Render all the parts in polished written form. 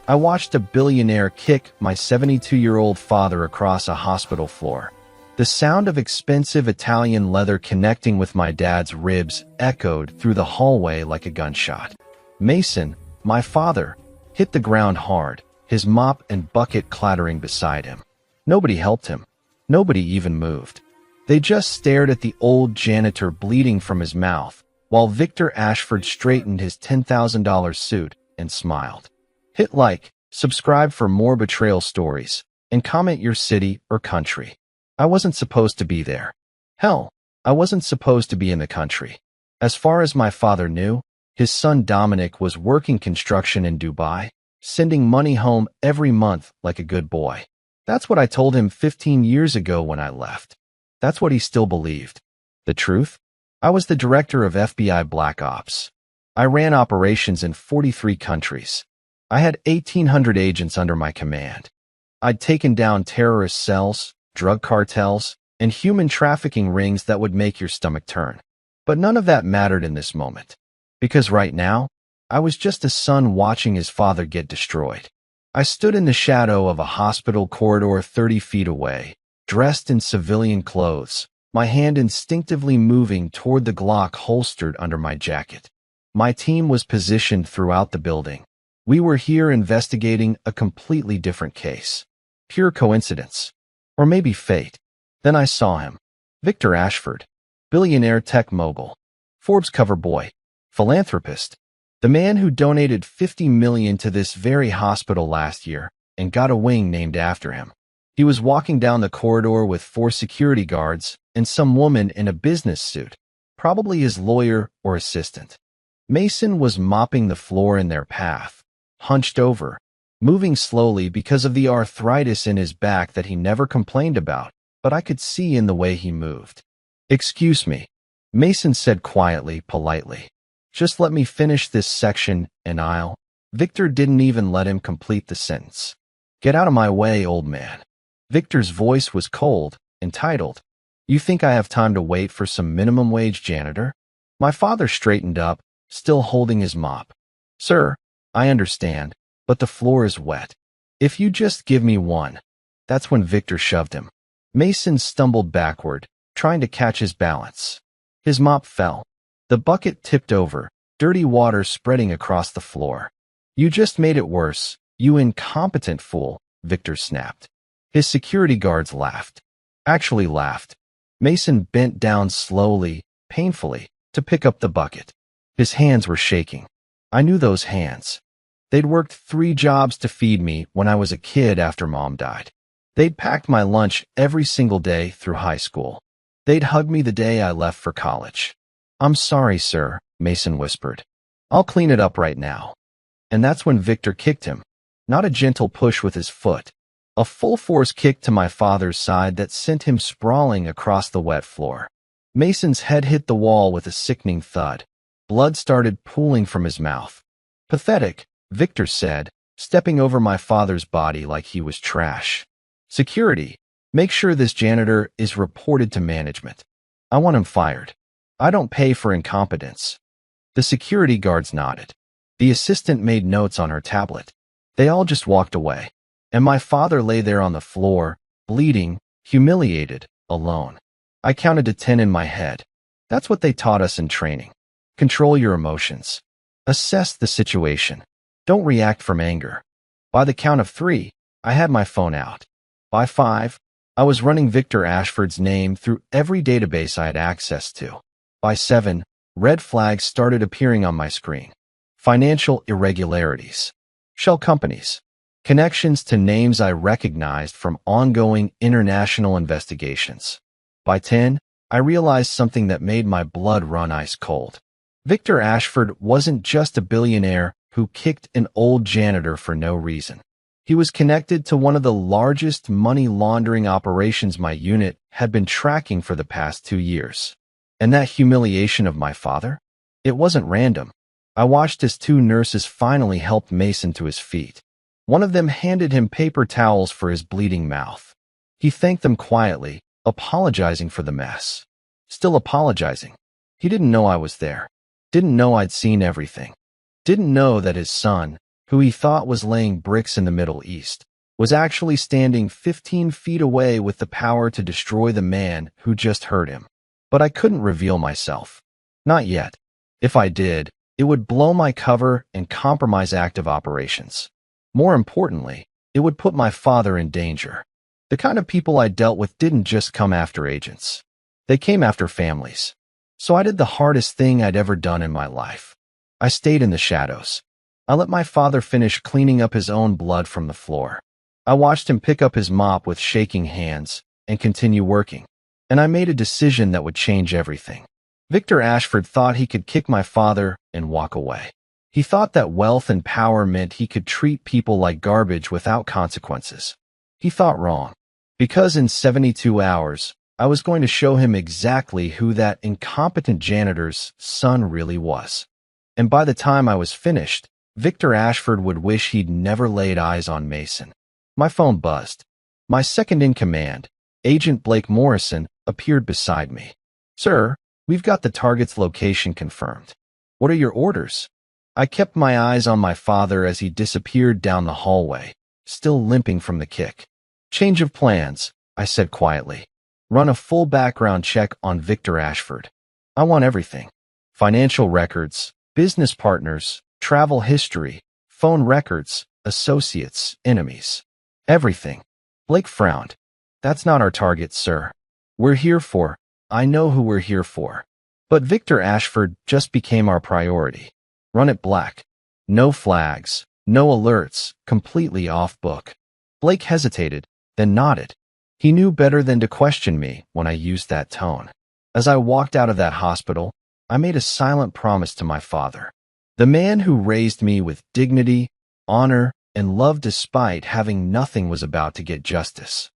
I watched a billionaire kick my 72-year-old father across a hospital floor. The sound of expensive Italian leather connecting with my dad's ribs echoed through the hallway like a gunshot. Mason, my father, hit the ground hard, his mop and bucket clattering beside him. Nobody helped him. Nobody even moved. They just stared at the old janitor bleeding from his mouth, while Victor Ashford straightened his $10,000 suit and smiled. Hit like, subscribe for more betrayal stories, and comment your city or country. I wasn't supposed to be there. Hell, I wasn't supposed to be in the country. As far as my father knew, his son Dominic was working construction in Dubai, sending money home every month like a good boy. That's what I told him 15 years ago when I left. That's what he still believed. The truth? I was the director of FBI Black Ops. I ran operations in 43 countries. I had 1,800 agents under my command. I'd taken down terrorist cells, drug cartels, and human trafficking rings that would make your stomach turn. But none of that mattered in this moment. Because right now, I was just a son watching his father get destroyed. I stood in the shadow of a hospital corridor 30 feet away, dressed in civilian clothes, my hand instinctively moving toward the Glock holstered under my jacket. My team was positioned throughout the building. We were here investigating a completely different case. Pure coincidence. Or maybe fate. Then I saw him. Victor Ashford. Billionaire tech mogul. Forbes cover boy. Philanthropist. The man who donated $50 million to this very hospital last year and got a wing named after him. He was walking down the corridor with 4 security guards and some woman in a business suit, probably his lawyer or assistant. Mason was mopping the floor in their path, hunched over, moving slowly because of the arthritis in his back that he never complained about, but I could see in the way he moved. "Excuse me," Mason said quietly, politely. "Just let me finish this section and I'll—" Victor didn't even let him complete the sentence. "Get out of my way, old man." Victor's voice was cold, entitled. "You think I have time to wait for some minimum wage janitor?" My father straightened up, still holding his mop. "Sir, I understand, but the floor is wet. If you just give me one." That's when Victor shoved him. Mason stumbled backward, trying to catch his balance. His mop fell. The bucket tipped over, dirty water spreading across the floor. "You just made it worse, you incompetent fool," Victor snapped. His security guards laughed. Actually laughed. Mason bent down slowly, painfully, to pick up the bucket. His hands were shaking. I knew those hands. They'd worked 3 jobs to feed me when I was a kid after Mom died. They'd packed my lunch every single day through high school. They'd hug me the day I left for college. "I'm sorry, sir," Mason whispered. "I'll clean it up right now." And that's when Victor kicked him. Not a gentle push with his foot. A full-force kick to my father's side that sent him sprawling across the wet floor. Mason's head hit the wall with a sickening thud. Blood started pooling from his mouth. "Pathetic," Victor said, stepping over my father's body like he was trash. "Security, make sure this janitor is reported to management. I want him fired. I don't pay for incompetence." The security guards nodded. The assistant made notes on her tablet. They all just walked away. And my father lay there on the floor, bleeding, humiliated, alone. I counted to 10 in my head. That's what they taught us in training. Control your emotions. Assess the situation. Don't react from anger. By the count of 3, I had my phone out. By 5, I was running Victor Ashford's name through every database I had access to. By 7, red flags started appearing on my screen. Financial irregularities. Shell companies. Connections to names I recognized from ongoing international investigations. By 10, I realized something that made my blood run ice cold. Victor Ashford wasn't just a billionaire who kicked an old janitor for no reason. He was connected to one of the largest money laundering operations my unit had been tracking for the past 2 years. And that humiliation of my father? It wasn't random. I watched as 2 nurses finally helped Mason to his feet. One of them handed him paper towels for his bleeding mouth. He thanked them quietly, apologizing for the mess. Still apologizing. He didn't know I was there. Didn't know I'd seen everything. Didn't know that his son, who he thought was laying bricks in the Middle East, was actually standing 15 feet away with the power to destroy the man who just hurt him. But I couldn't reveal myself. Not yet. If I did, it would blow my cover and compromise active operations. More importantly, it would put my father in danger. The kind of people I dealt with didn't just come after agents. They came after families. So I did the hardest thing I'd ever done in my life. I stayed in the shadows. I let my father finish cleaning up his own blood from the floor. I watched him pick up his mop with shaking hands and continue working. And I made a decision that would change everything. Victor Ashford thought he could kick my father and walk away. He thought that wealth and power meant he could treat people like garbage without consequences. He thought wrong. Because in 72 hours, I was going to show him exactly who that incompetent janitor's son really was. And by the time I was finished, Victor Ashford would wish he'd never laid eyes on Mason. My phone buzzed. My second-in-command, Agent Blake Morrison, appeared beside me. "Sir, we've got the target's location confirmed. What are your orders?" I kept my eyes on my father as he disappeared down the hallway, still limping from the kick. "Change of plans," I said quietly. "Run a full background check on Victor Ashford. I want everything. Financial records, business partners, travel history, phone records, associates, enemies. Everything." Blake frowned. "That's not our target, sir. I know who we're here for. But Victor Ashford just became our priority. Run it black. No flags, no alerts, completely off book." Blake hesitated, then nodded. He knew better than to question me when I used that tone. As I walked out of that hospital, I made a silent promise to my father. The man who raised me with dignity, honor, and love despite having nothing was about to get justice.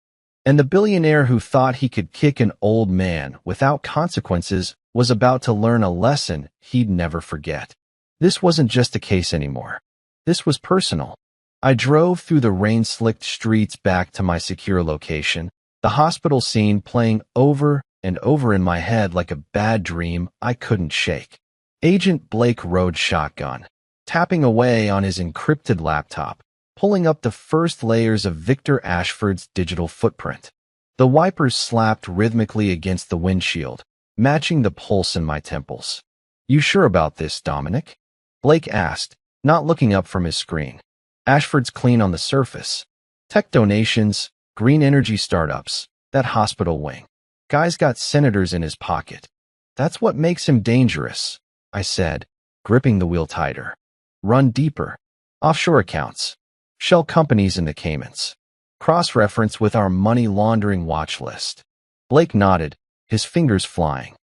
And the billionaire who thought he could kick an old man without consequences was about to learn a lesson he'd never forget. This wasn't just a case anymore. This was personal. I drove through the rain-slicked streets back to my secure location, the hospital scene playing over and over in my head like a bad dream I couldn't shake. Agent Blake rode shotgun, tapping away on his encrypted laptop, pulling up the first layers of Victor Ashford's digital footprint. The wipers slapped rhythmically against the windshield, matching the pulse in my temples. "You sure about this, Dominic?" Blake asked, not looking up from his screen. "Ashford's clean on the surface. Tech donations, green energy startups, that hospital wing. Guy's got senators in his pocket. That's what makes him dangerous," I said, gripping the wheel tighter. "Run deeper. Offshore accounts. Shell companies in the Caymans. Cross-reference with our money laundering watch list." Blake nodded, his fingers flying.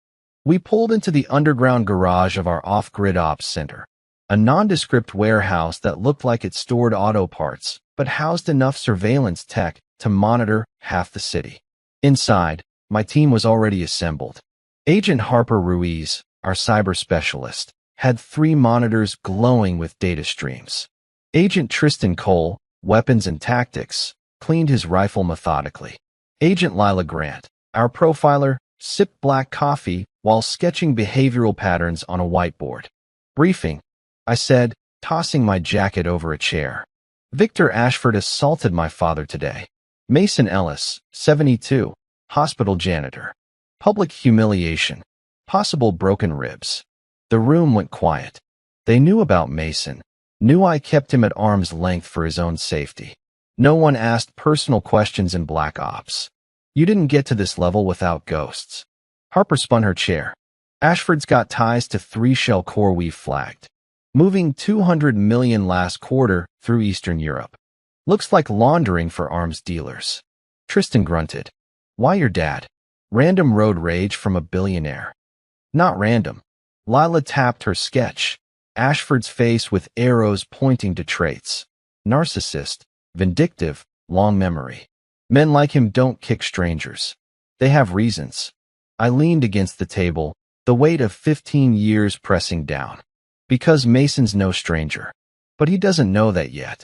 We pulled into the underground garage of our off-grid ops center, a nondescript warehouse that looked like it stored auto parts, but housed enough surveillance tech to monitor half the city. Inside, my team was already assembled. Agent Harper Ruiz, our cyber specialist, had 3 monitors glowing with data streams. Agent Tristan Cole, weapons and tactics, cleaned his rifle methodically. Agent Lila Grant, our profiler, sipped black coffee while sketching behavioral patterns on a whiteboard. "Briefing," I said, tossing my jacket over a chair. "Victor Ashford assaulted my father today. Mason Ellis, 72, hospital janitor. Public humiliation. Possible broken ribs." The room went quiet. They knew about Mason, knew I kept him at arm's length for his own safety. No one asked personal questions in Black Ops. You didn't get to this level without ghosts. Harper spun her chair. "Ashford's got ties to 3 shell core we've flagged. Moving 200 million last quarter through Eastern Europe. Looks like laundering for arms dealers." Tristan grunted. "Why your dad? Random road rage from a billionaire." "Not random." Lila tapped her sketch. Ashford's face with arrows pointing to traits. Narcissist, vindictive, long memory. Men like him don't kick strangers. They have reasons. I leaned against the table, the weight of 15 years pressing down. Because Mason's no stranger. But he doesn't know that yet.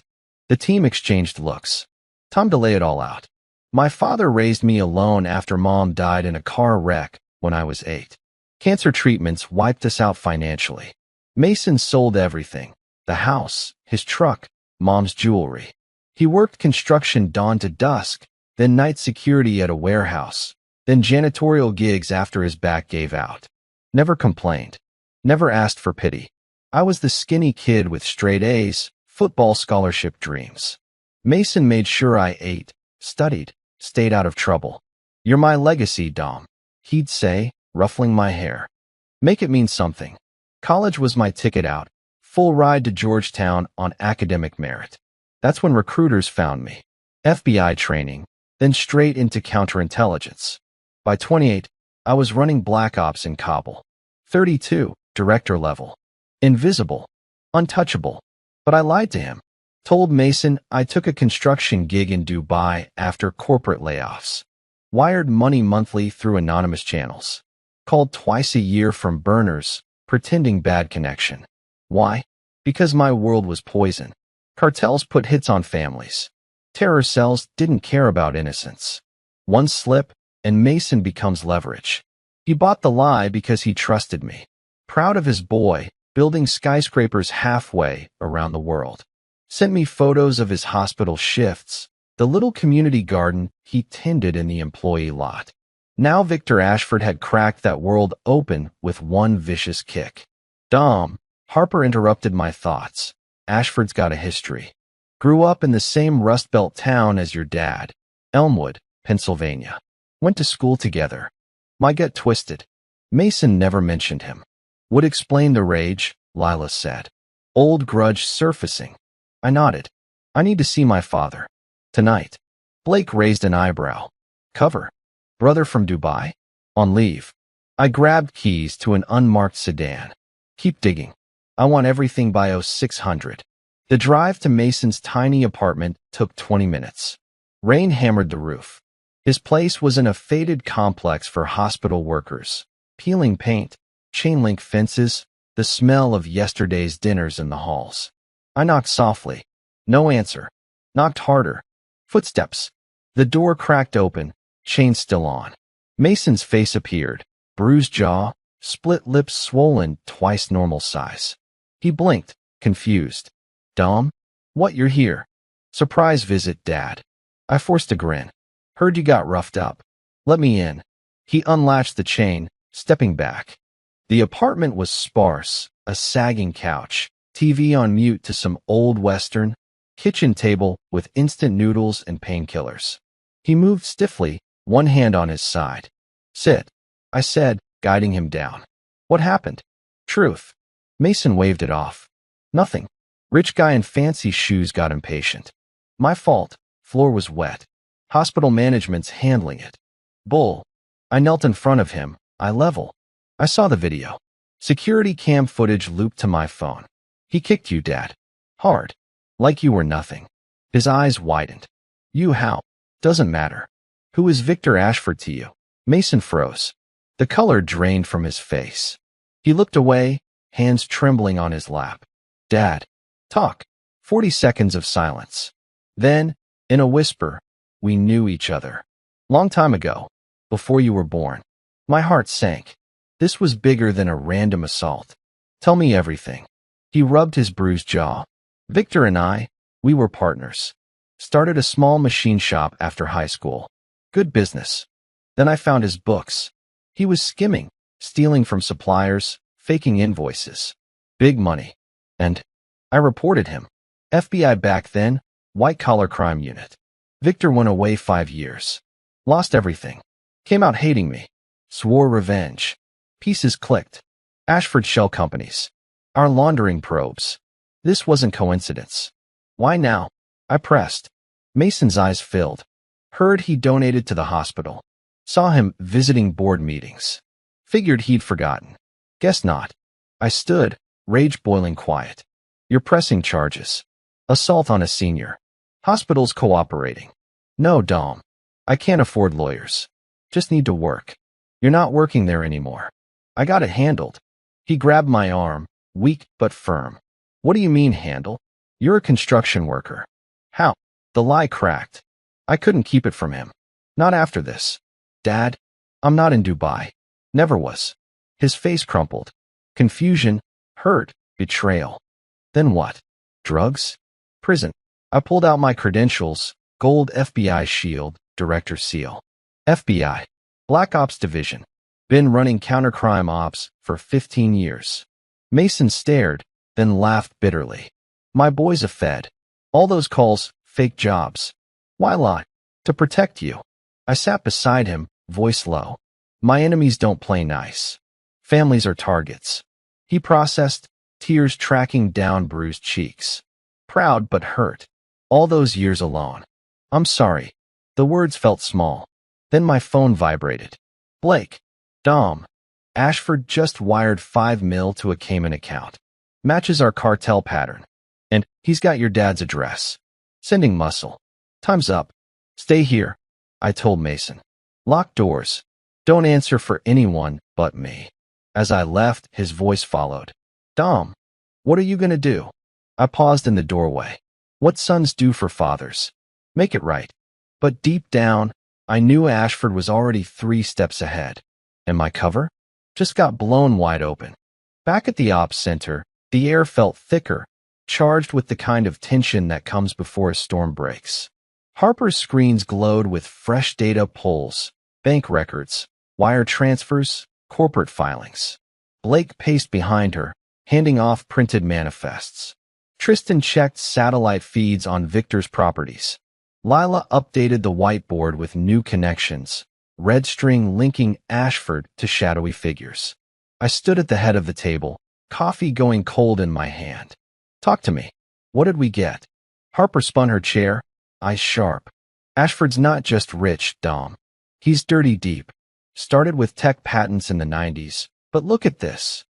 The team exchanged looks. Time to lay it all out. My father raised me alone after Mom died in a car wreck when I was 8. Cancer treatments wiped us out financially. Mason sold everything. The house, his truck, Mom's jewelry. He worked construction dawn to dusk, then night security at a warehouse, then janitorial gigs after his back gave out. Never complained. Never asked for pity. I was the skinny kid with straight A's, football scholarship dreams. Mason made sure I ate, studied, stayed out of trouble. "You're my legacy, Dom," he'd say, ruffling my hair. "Make it mean something." College was my ticket out, full ride to Georgetown on academic merit. That's when recruiters found me. FBI training, then straight into counterintelligence. By 28, I was running Black Ops in Kabul. 32, director level. Invisible. Untouchable. But I lied to him. Told Mason I took a construction gig in Dubai after corporate layoffs. Wired money monthly through anonymous channels. Called twice a year from burners, pretending bad connection. Why? Because my world was poison. Cartels put hits on families. Terror cells didn't care about innocence. One slip, and Mason becomes leverage. He bought the lie because he trusted me. Proud of his boy, building skyscrapers halfway around the world. Sent me photos of his hospital shifts, the little community garden he tended in the employee lot. Now Victor Ashford had cracked that world open with one vicious kick. "Dom," Harper interrupted my thoughts. "Ashford's got a history. Grew up in the same Rust Belt town as your dad, Elmwood, Pennsylvania. Went to school together." My gut twisted. Mason never mentioned him. "Would explain the rage," Lila said. "Old grudge surfacing." I nodded. "I need to see my father. Tonight." Blake raised an eyebrow. "Cover? Brother from Dubai? On leave." I grabbed keys to an unmarked sedan. "Keep digging. I want everything by 0600. The drive to Mason's tiny apartment took 20 minutes. Rain hammered the roof. His place was in a faded complex for hospital workers. Peeling paint, chain-link fences, the smell of yesterday's dinners in the halls. I knocked softly. No answer. Knocked harder. Footsteps. The door cracked open, chain still on. Mason's face appeared, bruised jaw, split lips swollen twice normal size. He blinked, confused. "Dom? What, you're here?" "Surprise visit, Dad." I forced a grin. "Heard you got roughed up. Let me in." He unlatched the chain, stepping back. The apartment was sparse, a sagging couch, TV on mute to some old western, kitchen table with instant noodles and painkillers. He moved stiffly, one hand on his side. "Sit," I said, guiding him down. "What happened?" "Truth." Mason waved it off. "Nothing. Rich guy in fancy shoes got impatient. My fault. Floor was wet. Hospital management's handling it." "Bull." I knelt in front of him, eye level. I saw the video. Security cam footage looped to my phone. "He kicked you, Dad. Hard. Like you were nothing." His eyes widened. "You how? Doesn't matter. Who is Victor Ashford to you?" Mason froze. The color drained from his face. He looked away, hands trembling on his lap. "Dad. Talk." 40 seconds of silence. Then, in a whisper, "We knew each other. Long time ago. Before you were born." My heart sank. This was bigger than a random assault. "Tell me everything." He rubbed his bruised jaw. "Victor and I, we were partners. Started a small machine shop after high school. Good business. Then I found his books. He was skimming, stealing from suppliers, faking invoices. Big money. And I reported him. FBI back then, white-collar crime unit. Victor went away 5 years. Lost everything. Came out hating me. Swore revenge. Pieces clicked. Ashford shell companies. Our laundering probes. This wasn't coincidence. Why now? I pressed. Mason's eyes filled. Heard he donated to the hospital. Saw him visiting board meetings. Figured he'd forgotten. Guess not. I stood, rage boiling quiet. "You're pressing charges. Assault on a senior. Hospital's cooperating." "No, Dom. I can't afford lawyers. Just need to work." "You're not working there anymore." "I got it handled." He grabbed my arm, weak but firm. "What do you mean, handle? You're a construction worker." "How?" The lie cracked. I couldn't keep it from him. "Not after this. Dad, I'm not in Dubai. Never was." His face crumpled. Confusion, hurt, betrayal. "Then what? Drugs?" Prison. I pulled out my credentials, gold FBI shield, director seal. FBI. Black Ops Division. Been running countercrime ops for 15 years. Mason stared, then laughed bitterly. My boy's a Fed. All those calls, fake jobs. Why lie? To protect you. I sat beside him, voice low. My enemies don't play nice. Families are targets. He processed, tears tracking down bruised cheeks. Proud but hurt. All those years alone. I'm sorry. The words felt small. Then my phone vibrated. Blake. Dom. Ashford just wired $5 million to a Cayman account. Matches our cartel pattern. And he's got your dad's address. Sending muscle. Time's up. Stay here, I told Mason. Lock doors. Don't answer for anyone but me. As I left, his voice followed. Dom, what are you gonna do? I paused in the doorway. What sons do for fathers. Make it right. But deep down, I knew Ashford was already 3 steps ahead. And my cover? Just got blown wide open. Back at the ops center, the air felt thicker, charged with the kind of tension that comes before a storm breaks. Harper's screens glowed with fresh data pulls, bank records, wire transfers, corporate filings. Blake paced behind her, handing off printed manifests. Tristan checked satellite feeds on Victor's properties. Lila updated the whiteboard with new connections, red string linking Ashford to shadowy figures. I stood at the head of the table, coffee going cold in my hand. Talk to me. What did we get? Harper spun her chair, eyes sharp. Ashford's not just rich, Dom. He's dirty deep. Started with tech patents in the 90s, but look at this.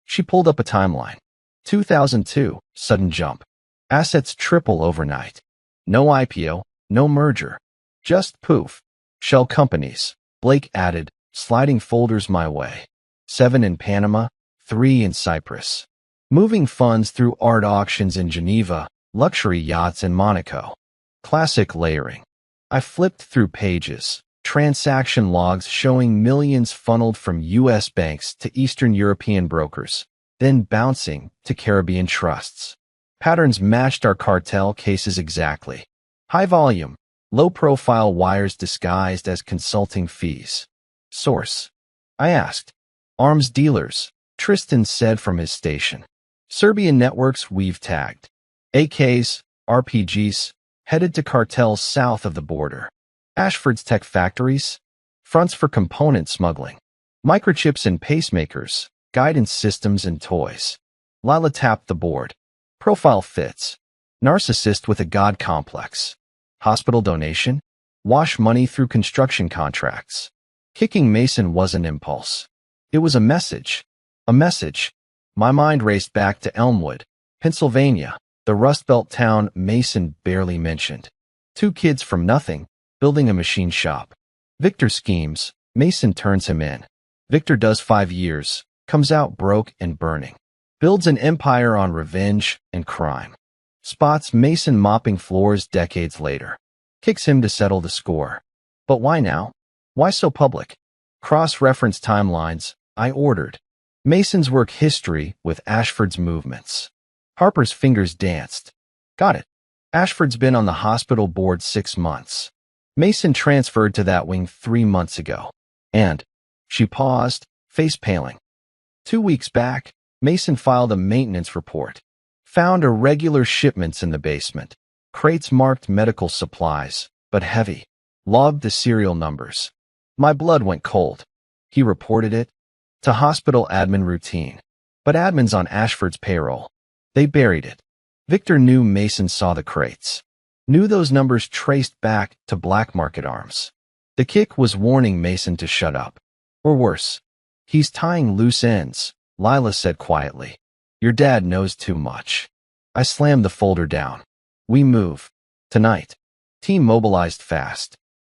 She pulled up a timeline. 2002, sudden jump. Assets triple overnight. No IPO, no merger. Just poof. Shell companies. Blake added, sliding folders my way. 7 in Panama, 3 in Cyprus. Moving funds through art auctions in Geneva, luxury yachts in Monaco. Classic layering. I flipped through pages, transaction logs showing millions funneled from U.S. banks to Eastern European brokers, then bouncing to Caribbean trusts. Patterns matched our cartel cases exactly. High volume, low-profile wires disguised as consulting fees. Source? I asked. Arms dealers, Tristan said from his station. Serbian networks we've tagged. AKs, RPGs, headed to cartels south of the border. Ashford's tech factories, fronts for component smuggling. Microchips and pacemakers, guidance systems and toys. Lila tapped the board. Profile fits. Narcissist with a god complex. Hospital donation. Wash money through construction contracts. Kicking Mason was an impulse. It was a message. A message. My mind raced back to Elmwood, Pennsylvania, the Rust Belt town Mason barely mentioned. 2 kids from nothing, building a machine shop. Victor schemes, Mason turns him in. Victor does 5 years, comes out broke and burning. Builds an empire on revenge and crime. Spots Mason mopping floors decades later. Kicks him to settle the score. But why now? Why so public? Cross-reference timelines, I ordered. Mason's work history with Ashford's movements. Harper's fingers danced. Got it. Ashford's been on the hospital board 6 months. Mason transferred to that wing 3 months ago. And, she paused, face paling. 2 weeks back, Mason filed a maintenance report. Found irregular shipments in the basement. Crates marked medical supplies, but heavy. Logged the serial numbers. My blood went cold. He reported it to hospital admin routine. But admin's on Ashford's payroll. They buried it. Victor knew Mason saw the crates. Knew those numbers traced back to black market arms. The kick was warning Mason to shut up. Or worse. He's tying loose ends, Lila said quietly. Your dad knows too much. I slammed the folder down. We move. Tonight. Team mobilized fast.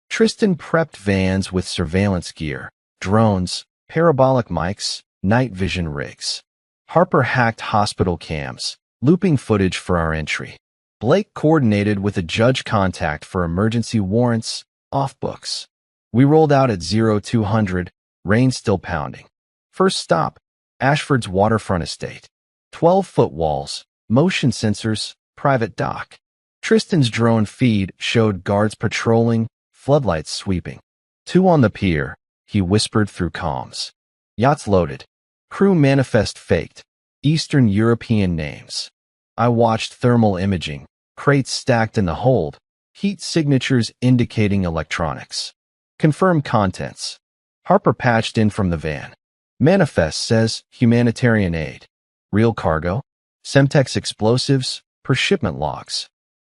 Tristan prepped vans with surveillance gear, drones, parabolic mics, night vision rigs. Harper hacked hospital cams, looping footage for our entry. Blake coordinated with a judge contact for emergency warrants, off books. We rolled out at 0200, rain still pounding. First stop, Ashford's waterfront estate. 12-foot walls, motion sensors, private dock. Tristan's drone feed showed guards patrolling, floodlights sweeping. 2 on the pier, he whispered through comms. Yachts loaded. Crew manifest faked. Eastern European names. I watched thermal imaging, crates stacked in the hold, heat signatures indicating electronics. Confirm contents. Harper patched in from the van. Manifest says humanitarian aid. Real cargo? Semtex explosives, per shipment logs.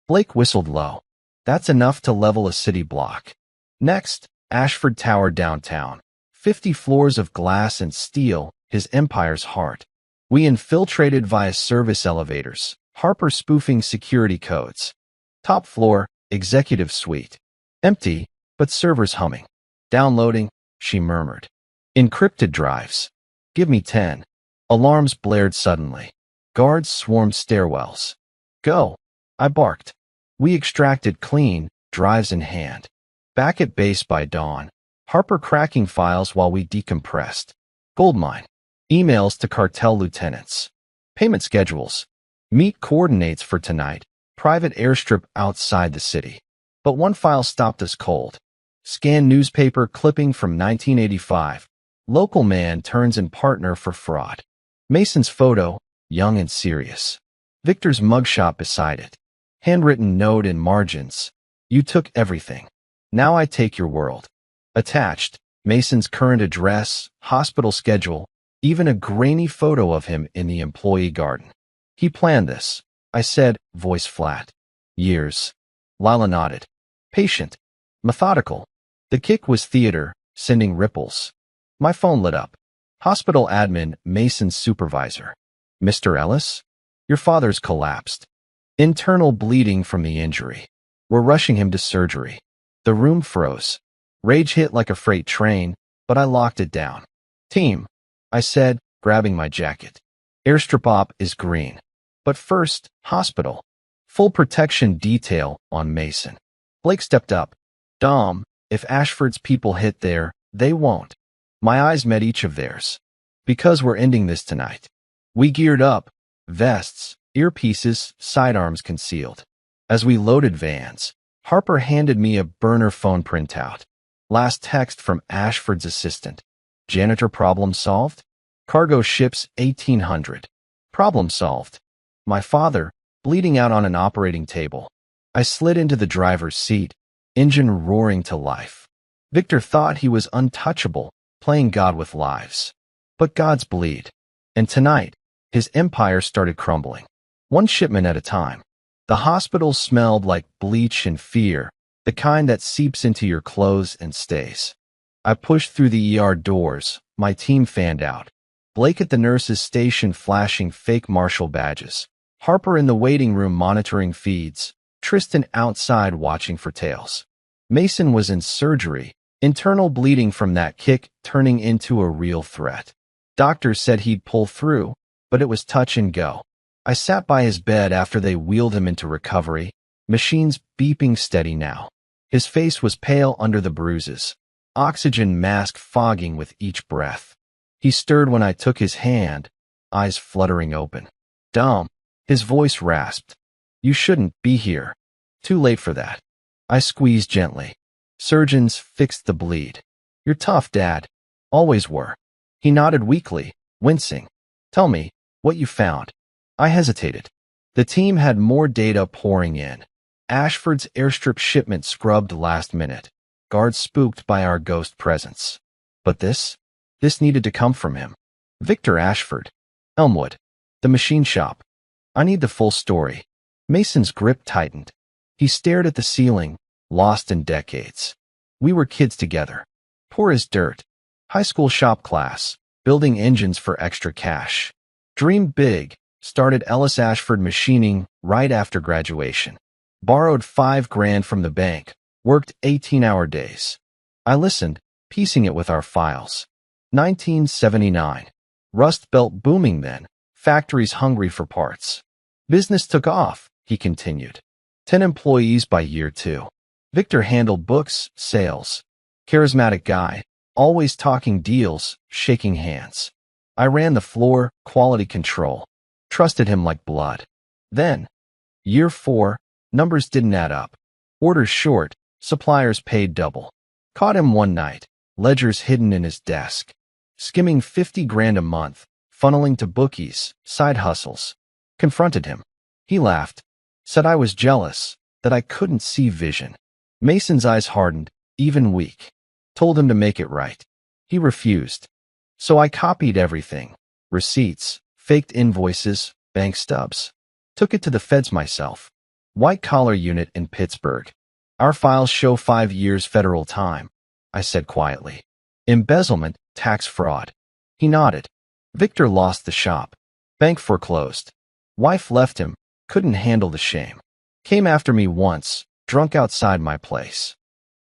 Blake whistled low. That's enough to level a city block. Next, Ashford Tower downtown. 50 floors of glass and steel, his empire's heart. We infiltrated via service elevators, Harper spoofing security codes. Top floor, executive suite. Empty, but servers humming. Downloading, she murmured. Encrypted drives. Give me 10. Alarms blared suddenly. Guards swarmed stairwells. Go, I barked. We extracted clean, drives in hand. Back at base by dawn. Harper cracking files while we decompressed. Goldmine. Emails to cartel lieutenants. Payment schedules. Meet coordinates for tonight. Private airstrip outside the city. But one file stopped us cold. Scan newspaper clipping from 1985. Local man turns in partner for fraud. Mason's photo, young and serious. Victor's mugshot beside it. Handwritten note in margins. You took everything. Now I take your world. Attached, Mason's current address, hospital schedule, even a grainy photo of him in the employee garden. He planned this, I said, voice flat. Years. Lila nodded. Patient. Methodical. The kick was theater, sending ripples. My phone lit up. Hospital admin, Mason's supervisor. Mr. Ellis? Your father's collapsed. Internal bleeding from the injury. We're rushing him to surgery. The room froze. Rage hit like a freight train, but I locked it down. Team, I said, grabbing my jacket. Airstrip op is green. But first, hospital. Full protection detail on Mason. Blake stepped up. Dom, if Ashford's people hit there, they won't. My eyes met each of theirs. Because we're ending this tonight. We geared up. Vests, earpieces, sidearms concealed. As we loaded vans, Harper handed me a burner phone printout. Last text from Ashford's assistant. Janitor problem solved? Cargo ships 1800. Problem solved. My father, bleeding out on an operating table. I slid into the driver's seat, engine roaring to life. Victor thought he was untouchable, playing God with lives. But gods bleed. And tonight, his empire started crumbling. One shipment at a time. The hospital smelled like bleach and fear, the kind that seeps into your clothes and stays. I pushed through the ER doors, my team fanned out. Blake at the nurse's station flashing fake marshal badges. Harper in the waiting room monitoring feeds. Tristan outside watching for tails. Mason was in surgery, internal bleeding from that kick turning into a real threat. Doctors said he'd pull through, but it was touch and go. I sat by his bed after they wheeled him into recovery, machines beeping steady now. His face was pale under the bruises, oxygen mask fogging with each breath. He stirred when I took his hand, eyes fluttering open. Dom, his voice rasped. You shouldn't be here. Too late for that. I squeezed gently. Surgeons fixed the bleed. You're tough, Dad. Always were. He nodded weakly, wincing. Tell me, what you found. I hesitated. The team had more data pouring in. Ashford's airstrip shipment scrubbed last minute. Guards spooked by our ghost presence. But this needed to come from him. Victor Ashford. Elmwood. The machine shop. I need the full story. Mason's grip tightened. He stared at the ceiling, lost in decades. We were kids together. Poor as dirt. High school shop class. Building engines for extra cash. Dreamed big. Started Ellis Ashford Machining right after graduation. Borrowed $5,000 from the bank. Worked 18-hour days. I listened, piecing it with our files. 1979. Rust Belt booming then. Factories hungry for parts. Business took off, he continued. 10 employees by year 2. Victor handled books, sales. Charismatic guy, always talking deals, shaking hands. I ran the floor, quality control. Trusted him like blood. Then, year 4, Numbers didn't add up. Orders short, suppliers paid double. Caught him one night, ledgers hidden in his desk. Skimming 50 grand a month, funneling to bookies, side hustles. Confronted him. He laughed. Said I was jealous, that I couldn't see vision. Mason's eyes hardened, even weak. Told him to make it right. He refused. So I copied everything. Receipts, faked invoices, bank stubs. Took it to the feds myself. White-collar unit in Pittsburgh. Our files show 5 years federal time, I said quietly. Embezzlement, tax fraud. He nodded. Victor lost the shop. Bank foreclosed. Wife left him, couldn't handle the shame. Came after me once, drunk outside my place.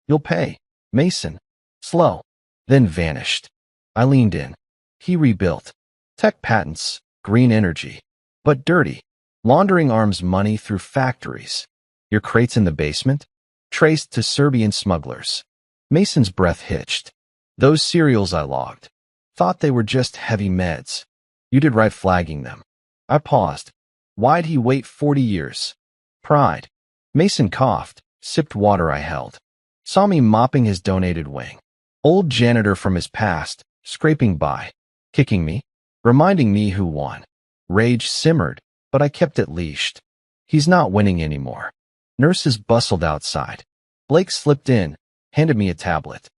You'll pay, Mason. Slow. Then vanished. I leaned in. He rebuilt. Tech patents, green energy. But dirty. Laundering arms money through factories. Your crates in the basement? Traced to Serbian smugglers. Mason's breath hitched. Those serials I logged. Thought they were just heavy meds. You did right flagging them. I paused. Why'd he wait 40 years? Pride. Mason coughed, sipped water I held. Saw me mopping his donated wing. Old janitor from his past, scraping by. Kicking me. Reminding me who won. Rage simmered, but I kept it leashed. He's not winning anymore. Nurses bustled outside. Blake slipped in, handed me a tablet.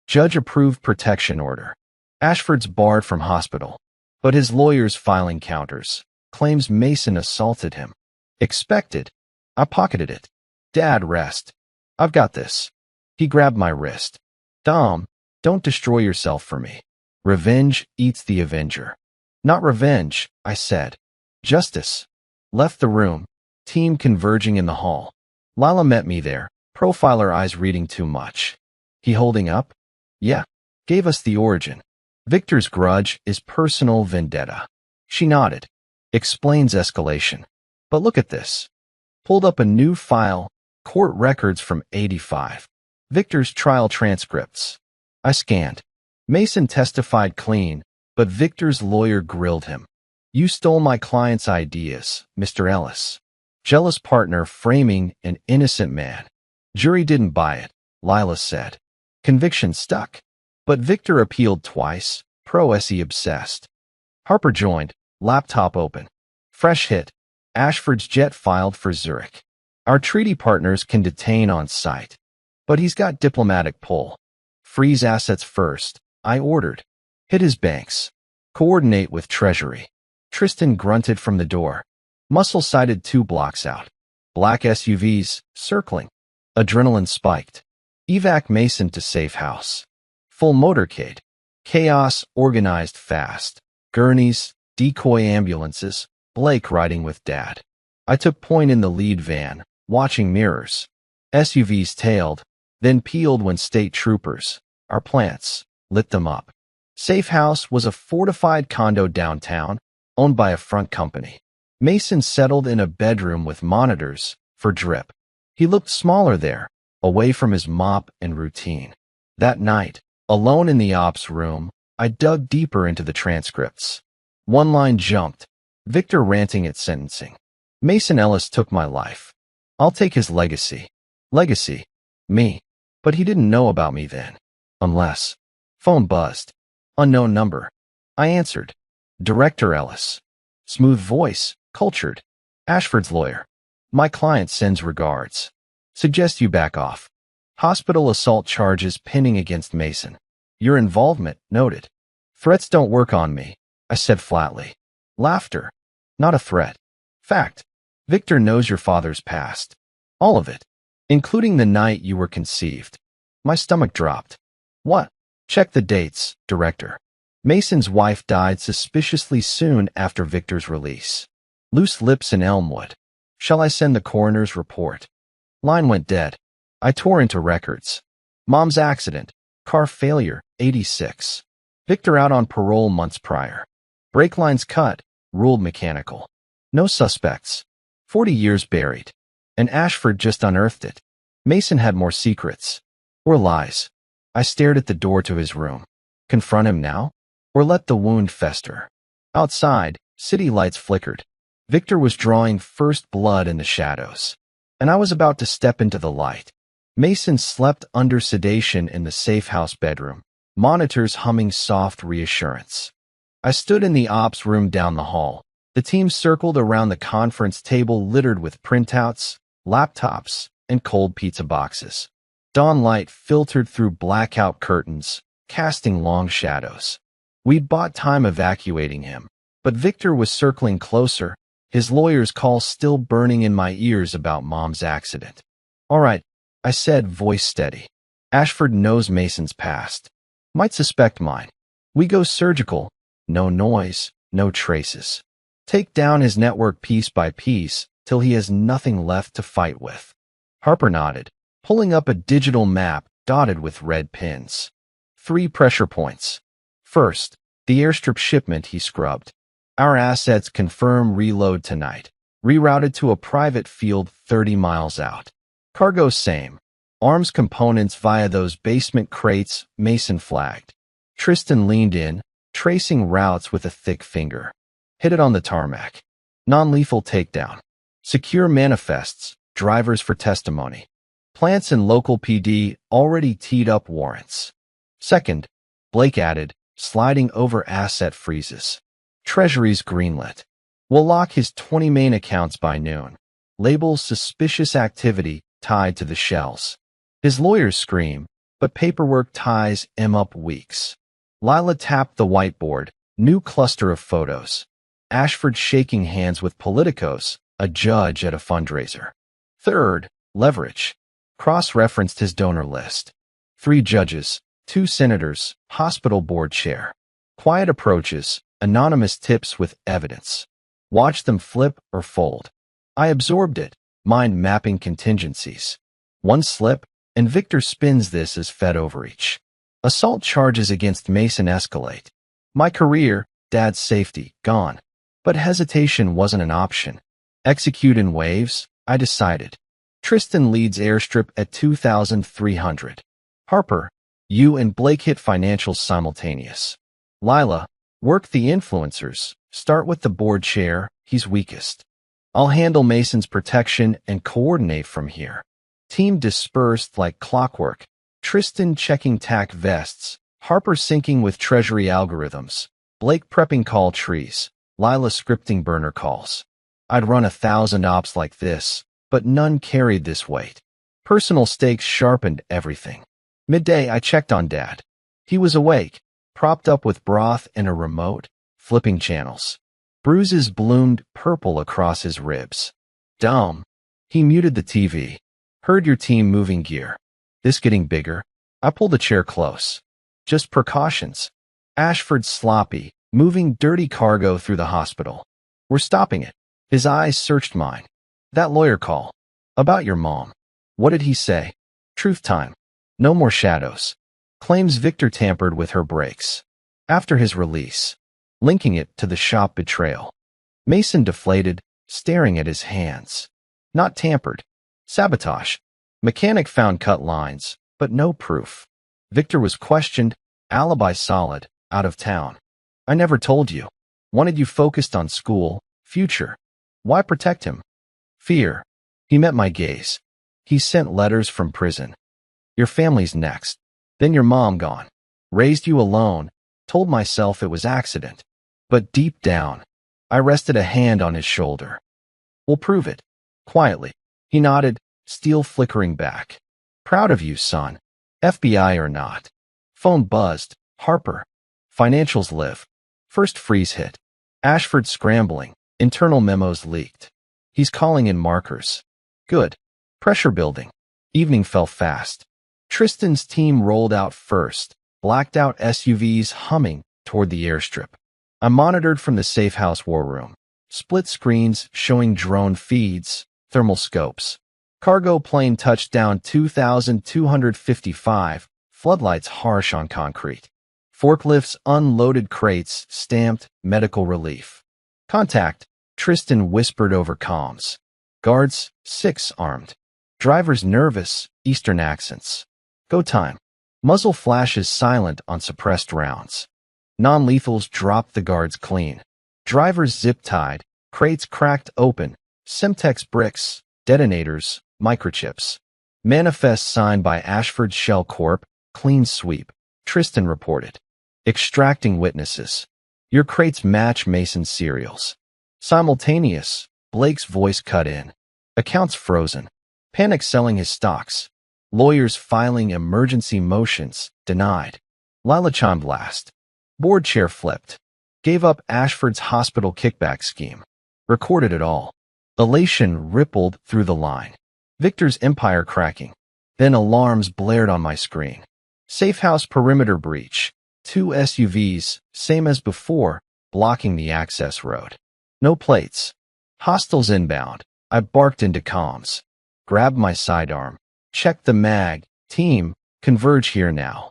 Judge-approved protection order. Ashford's barred from hospital, but his lawyer's filing counters. Claims Mason assaulted him. Expected. I pocketed it. Dad, rest. I've got this. He grabbed my wrist. Dom, don't destroy yourself for me. Revenge eats the avenger. Not revenge, I said. Justice. Left the room, team converging in the hall. Lila met me there, profiler eyes reading too much. He holding up? Yeah. Gave us the origin. Victor's grudge is personal vendetta. She nodded. Explains escalation. But look at this. Pulled up a new file, court records from '85. Victor's trial transcripts. I scanned. Mason testified clean, but Victor's lawyer grilled him. You stole my client's ideas, Mr. Ellis. Jealous partner framing an innocent man. Jury didn't buy it, Lila said. Conviction stuck. But Victor appealed twice, pro-SE obsessed. Harper joined, laptop open. Fresh hit. Ashford's jet filed for Zurich. Our treaty partners can detain on site. But he's got diplomatic pull. Freeze assets first, I ordered. Hit his banks. Coordinate with Treasury. Tristan grunted from the door. Muscle sighted 2 blocks out. Black SUVs, circling. Adrenaline spiked. Evac Mason to safe house. Full motorcade. Chaos organized fast. Gurneys, decoy ambulances, Blake riding with Dad. I took point in the lead van, watching mirrors. SUVs tailed, then peeled when state troopers, our plants, lit them up. Safe house was a fortified condo downtown, owned by a front company. Mason settled in a bedroom with monitors for drip. He looked smaller there, away from his mop and routine. That night, alone in the ops room, I dug deeper into the transcripts. One line jumped, Victor ranting at sentencing. Mason Ellis took my life. I'll take his legacy. Legacy. Me. But he didn't know about me then. Unless. Phone buzzed. Unknown number. I answered. Director Ellis. Smooth voice, cultured. Ashford's lawyer. My client sends regards. Suggest you back off. Hospital assault charges pending against Mason. Your involvement noted. Threats don't work on me, I said flatly. Laughter. Not a threat. Fact. Victor knows your father's past. All of it. Including the night you were conceived. My stomach dropped. What? Check the dates, Director. Mason's wife died suspiciously soon after Victor's release. Loose lips in Elmwood. Shall I send the coroner's report? Line went dead. I tore into records. Mom's accident. Car failure, 86. Victor out on parole months prior. Brake lines cut, ruled mechanical. No suspects. 40 years buried. And Ashford just unearthed it. Mason had more secrets. Or lies. I stared at the door to his room. Confront him now? Or let the wound fester? Outside, city lights flickered. Victor was drawing first blood in the shadows. and I was about to step into the light. Mason slept under sedation in the safe house bedroom, monitors humming soft reassurance. I stood in the ops room down the hall. The team circled around the conference table littered with printouts, laptops, and cold pizza boxes. Dawn light filtered through blackout curtains, casting long shadows. We'd bought time evacuating him, but Victor was circling closer, his lawyer's call still burning in my ears about Mom's accident. "All right," I said, voice steady. "Ashford knows Mason's past. Might suspect mine. We go surgical. No noise, no traces. Take down his network piece by piece till he has nothing left to fight with." Harper nodded, pulling up a digital map dotted with red pins. 3 pressure points. First, the airstrip shipment he scrubbed. Our assets confirm reload tonight. Rerouted to a private field 30 miles out. Cargo same. Arms components via those basement crates Mason flagged. Tristan leaned in, tracing routes with a thick finger. Hit it on the tarmac. Non-lethal takedown. Secure manifests, drivers for testimony. Plants and local PD already teed up warrants. Second, Blake added, sliding over asset freezes. Treasury's greenlit. We'll lock his 20 main accounts by noon. Label suspicious activity tied to the shells. His lawyers scream, but paperwork ties him up weeks. Lila tapped the whiteboard, new cluster of photos. Ashford shaking hands with politicos, a judge at a fundraiser. Third, leverage. Cross-referenced his donor list. 3 judges, 2 senators, hospital board chair. Quiet approaches, anonymous tips with evidence. Watch them flip or fold. I absorbed it, mind mapping contingencies. One slip, and Victor spins this as Fed overreach. Assault charges against Mason escalate. My career, Dad's safety, gone. But hesitation wasn't an option. Execute in waves, I decided. Tristan leads airstrip at 2,300. Harper, you and Blake hit financials simultaneous. Lila, work the influencers. Start with the board chair, he's weakest. I'll handle Mason's protection and coordinate from here. Team dispersed like clockwork. Tristan checking tack vests. Harper syncing with treasury algorithms. Blake prepping call trees. Lila scripting burner calls. I'd run 1,000 ops like this, but none carried this weight. Personal stakes sharpened everything. Midday, I checked on Dad. He was awake, propped up with broth and a remote, flipping channels. Bruises bloomed purple across his ribs. Dumb. He muted the TV. Heard your team moving gear. This getting bigger? I pulled a chair close. Just precautions. Ashford sloppy, moving dirty cargo through the hospital. We're stopping it. His eyes searched mine. That lawyer call. About your mom. What did he say? Truth time. No more shadows. Claims Victor tampered with her brakes. After his release. Linking it to the shop betrayal. Mason deflated, staring at his hands. Not tampered. Sabotage. Mechanic found cut lines, but no proof. Victor was questioned, alibi solid, out of town. I never told you. Wanted you focused on school, future. Why protect him? Fear. He met my gaze. He sent letters from prison. Your family's next. Then your mom gone. Raised you alone. Told myself it was accident. But deep down, I rested a hand on his shoulder. We'll prove it. Quietly. He nodded, steel flickering back. Proud of you, son. FBI or not. Phone buzzed. Harper. Financials live. First freeze hit. Ashford scrambling. Internal memos leaked. He's calling in markers. Good. Pressure building. Evening fell fast. Tristan's team rolled out first, blacked out SUVs humming toward the airstrip. I monitored from the safe house war room. Split screens showing drone feeds, thermal scopes. Cargo plane touchdown 2,255, floodlights harsh on concrete. Forklifts unloaded crates stamped medical relief. Contact, Tristan whispered over comms. Guards, 6 armed. Drivers nervous, Eastern accents. Go time. Muzzle flashes silent on suppressed rounds. Non-lethals dropped the guards clean. Drivers zip-tied, crates cracked open, Semtex bricks, detonators, Microchips. Manifest signed by Ashford Shell Corp. Clean sweep. Tristan reported. Extracting witnesses. Your crates match Mason's serials. Simultaneous. Blake's voice cut in. Accounts frozen. Panic selling his stocks. Lawyers filing emergency motions. Denied. Lila chimed last. Board chair flipped. Gave up Ashford's hospital kickback scheme. Recorded it all. Elation rippled through the line. Victor's empire cracking. Then alarms blared on my screen. Safe house perimeter breach. 2 SUVs, same as before, blocking the access road. No plates. Hostiles inbound. I barked into comms. Grabbed my sidearm. Checked the mag. Team, converge here now.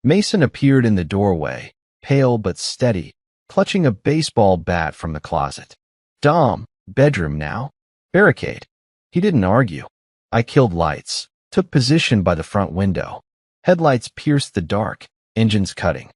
Mason appeared in the doorway, pale but steady, clutching a baseball bat from the closet. Dom, bedroom now? Barricade. He didn't argue. I killed lights, took position by the front window. Headlights pierced the dark, engines cutting.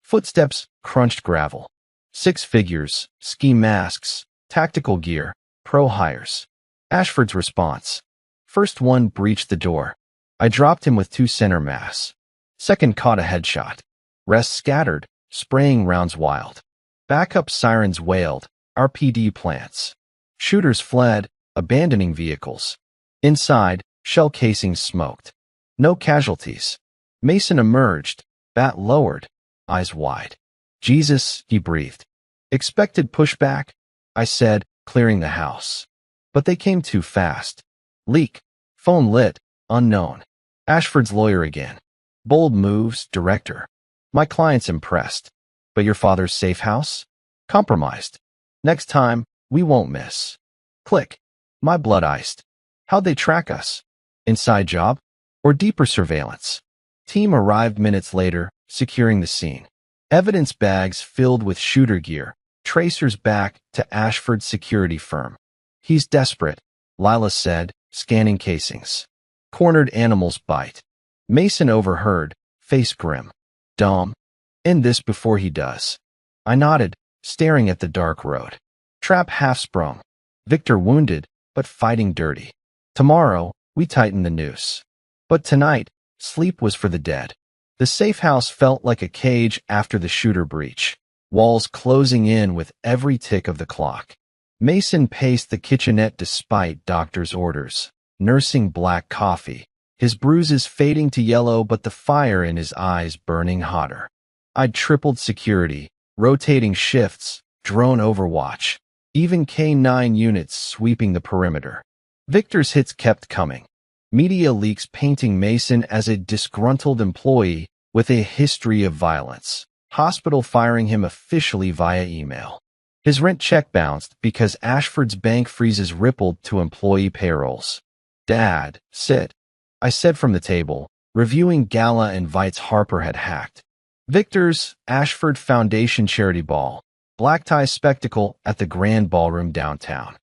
Footsteps crunched gravel. 6 figures, ski masks, tactical gear, pro hires. Ashford's response. First one breached the door. I dropped him with 2 center mass. Second caught a headshot. Rest scattered, spraying rounds wild. Backup sirens wailed, RPD plants. Shooters fled, abandoning vehicles. Inside, shell casings smoked. No casualties. Mason emerged, bat lowered, eyes wide. Jesus, he breathed. Expected pushback, I said, clearing the house. But they came too fast. Leak. Phone lit, unknown. Ashford's lawyer again. Bold moves, director. My client's impressed. But your father's safe house? Compromised. Next time, we won't miss. Click. My blood iced. How'd they track us? Inside job? Or deeper surveillance? Team arrived minutes later, securing the scene. Evidence bags filled with shooter gear, tracers back to Ashford's security firm. He's desperate, Lila said, scanning casings. Cornered animals bite. Mason overheard, face grim. Dom, end this before he does. I nodded, staring at the dark road. Trap half sprung. Victor wounded, but fighting dirty. Tomorrow, we tighten the noose. But tonight, sleep was for the dead. The safe house felt like a cage after the shooter breach, walls closing in with every tick of the clock. Mason paced the kitchenette despite doctor's orders, nursing black coffee, his bruises fading to yellow but the fire in his eyes burning hotter. I'd tripled security, rotating shifts, drone overwatch, even K-9 units sweeping the perimeter. Victor's hits kept coming. Media leaks painting Mason as a disgruntled employee with a history of violence. Hospital firing him officially via email. His rent check bounced because Ashford's bank freezes rippled to employee payrolls. Dad, sit. I said from the table, reviewing gala invites Harper had hacked. Victor's Ashford Foundation charity ball. Black tie spectacle at the Grand Ballroom downtown.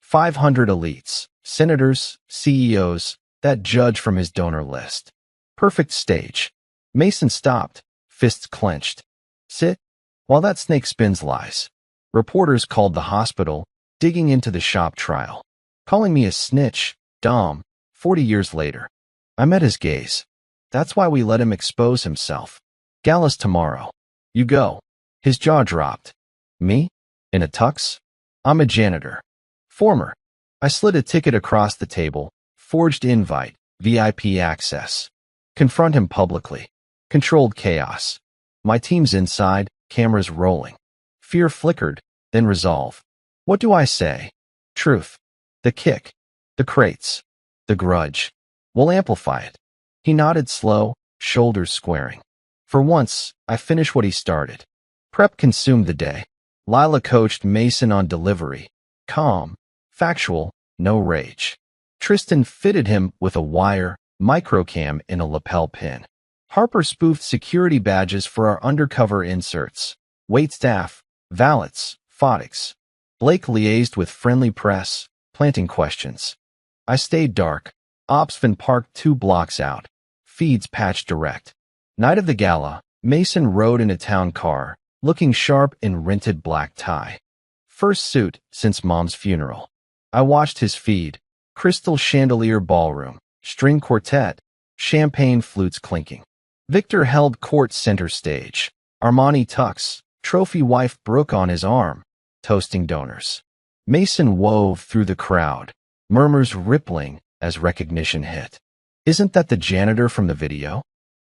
500 elites, senators, CEOs, that judge from his donor list. Perfect stage. Mason stopped, fists clenched. Sit. While that snake spins lies. Reporters called the hospital, digging into the shop trial. Calling me a snitch, Dom, 40 years later. I met his gaze. That's why we let him expose himself. Gala's tomorrow. You go. His jaw dropped. Me? In a tux? I'm a janitor. Former. I slid a ticket across the table. Forged invite, VIP access. Confront him publicly. Controlled chaos. My team's inside, cameras rolling. Fear flickered, then resolve. What do I say? Truth. The kick. The crates. The grudge. We'll amplify it. He nodded slow, shoulders squaring. For once, I finished what he started. Prep consumed the day. Lila coached Mason on delivery. Calm, factual, no rage. Tristan fitted him with a wire, microcam in a lapel pin. Harper spoofed security badges for our undercover inserts. Waitstaff, valets, photics. Blake liaised with friendly press, planting questions. I stayed dark. Opsvan parked 2 blocks out. Feeds patched direct. Night of the gala, Mason rode in a town car, looking sharp in rented black tie. First suit since Mom's funeral. I watched his feed. crystal chandelier ballroom, string quartet, champagne flutes clinking. Victor held court center stage, Armani tux, trophy wife Brooke on his arm, toasting donors. Mason wove through the crowd, murmurs rippling as recognition hit. Isn't that the janitor from the video?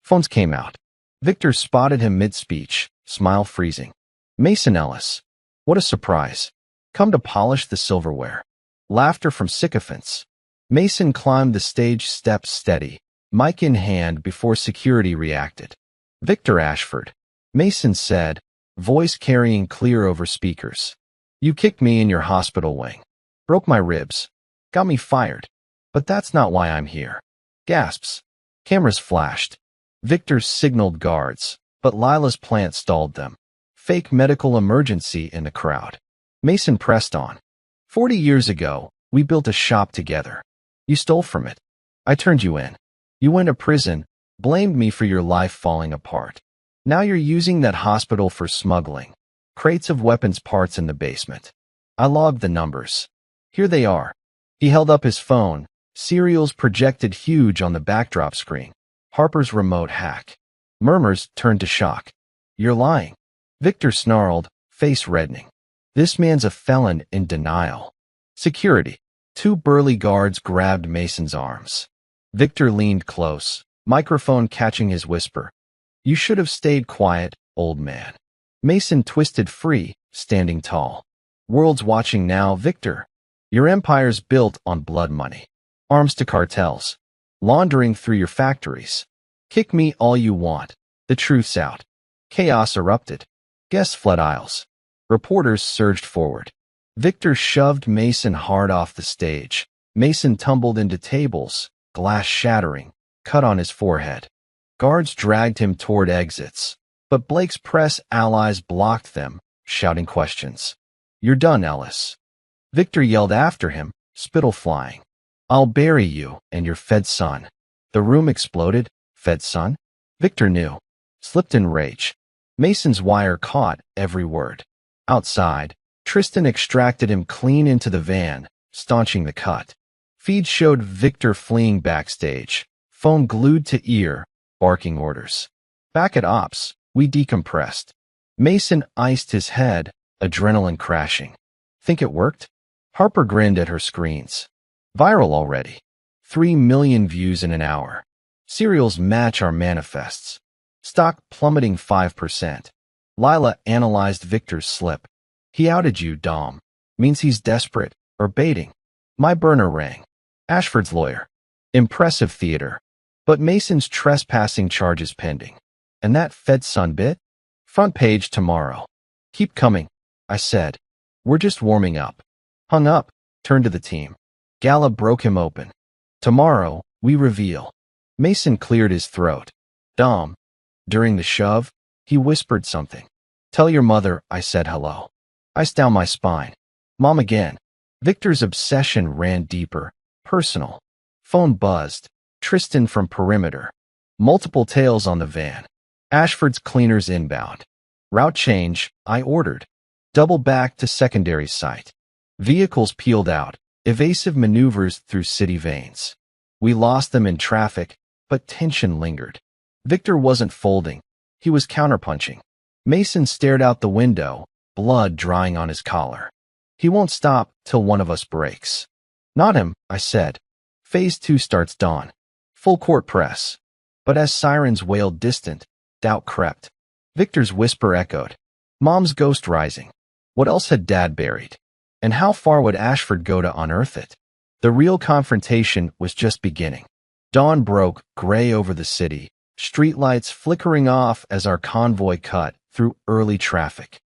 Phones came out. Victor spotted him mid-speech, smile freezing. Mason Ellis. What a surprise. Come to polish the silverware. Laughter from sycophants. Mason climbed the stage steps steady, mic in hand before security reacted. Victor Ashford. Mason said, voice carrying clear over speakers. You kicked me in your hospital wing. Broke my ribs. Got me fired. But that's not why I'm here. Gasps. Cameras flashed. Victor signaled guards, but Lila's plant stalled them. Fake medical emergency in the crowd. Mason pressed on. 40 years ago, we built a shop together. You stole from it. I turned you in. You went to prison, blamed me for your life falling apart. Now you're using that hospital for smuggling. Crates of weapons parts in the basement. I logged the numbers. Here they are. He held up his phone. Serials projected huge on the backdrop screen. Harper's remote hack. Murmurs turned to shock. You're lying. Victor snarled, face reddening. This man's a felon in denial. Security. 2 burly guards grabbed Mason's arms. Victor leaned close, microphone catching his whisper. You should have stayed quiet, old man. Mason twisted free, standing tall. World's watching now, Victor. Your empire's built on blood money. Arms to cartels. Laundering through your factories. Kick me all you want. The truth's out. Chaos erupted. Guests fled aisles. Reporters surged forward. Victor shoved Mason hard off the stage. Mason tumbled into tables, glass shattering, cut on his forehead. Guards dragged him toward exits, but Blake's press allies blocked them, shouting questions. You're done, Ellis. Victor yelled after him, spittle flying. I'll bury you and your fed son. The room exploded. Fed son? Victor knew. Slipped in rage. Mason's wire caught every word. Outside, Tristan extracted him clean into the van, staunching the cut. Feed showed Victor fleeing backstage, phone glued to ear, barking orders. Back at ops, we decompressed. Mason iced his head, adrenaline crashing. Think it worked? Harper grinned at her screens. Viral already. 3 million views in an hour. Serials match our manifests. Stock plummeting 5%. Lila analyzed Victor's slip. He outed you, Dom. Means he's desperate, or baiting. My burner rang. Ashford's lawyer. Impressive theater. But Mason's trespassing charges pending. And that fed son bit? Front page tomorrow. Keep coming, I said. We're just warming up. Hung up, turned to the team. Gala broke him open. Tomorrow, we reveal. Mason cleared his throat. Dom. During the shove, he whispered something. Tell your mother I said hello. Iced down my spine. Mom again. Victor's obsession ran deeper, personal. Phone buzzed. Tristan from perimeter. Multiple tails on the van. Ashford's cleaners inbound. Route change, I ordered. Double back to secondary site. Vehicles peeled out. Evasive maneuvers through city veins. We lost them in traffic, but tension lingered. Victor wasn't folding. He was counterpunching. Mason stared out the window, blood drying on his collar. He won't stop till one of us breaks. Not him, I said. Phase 2 starts dawn. Full court press. But as sirens wailed distant, doubt crept. Victor's whisper echoed. Mom's ghost rising. What else had Dad buried? And how far would Ashford go to unearth it? The real confrontation was just beginning. Dawn broke, gray over the city, streetlights flickering off as our convoy cut through early traffic.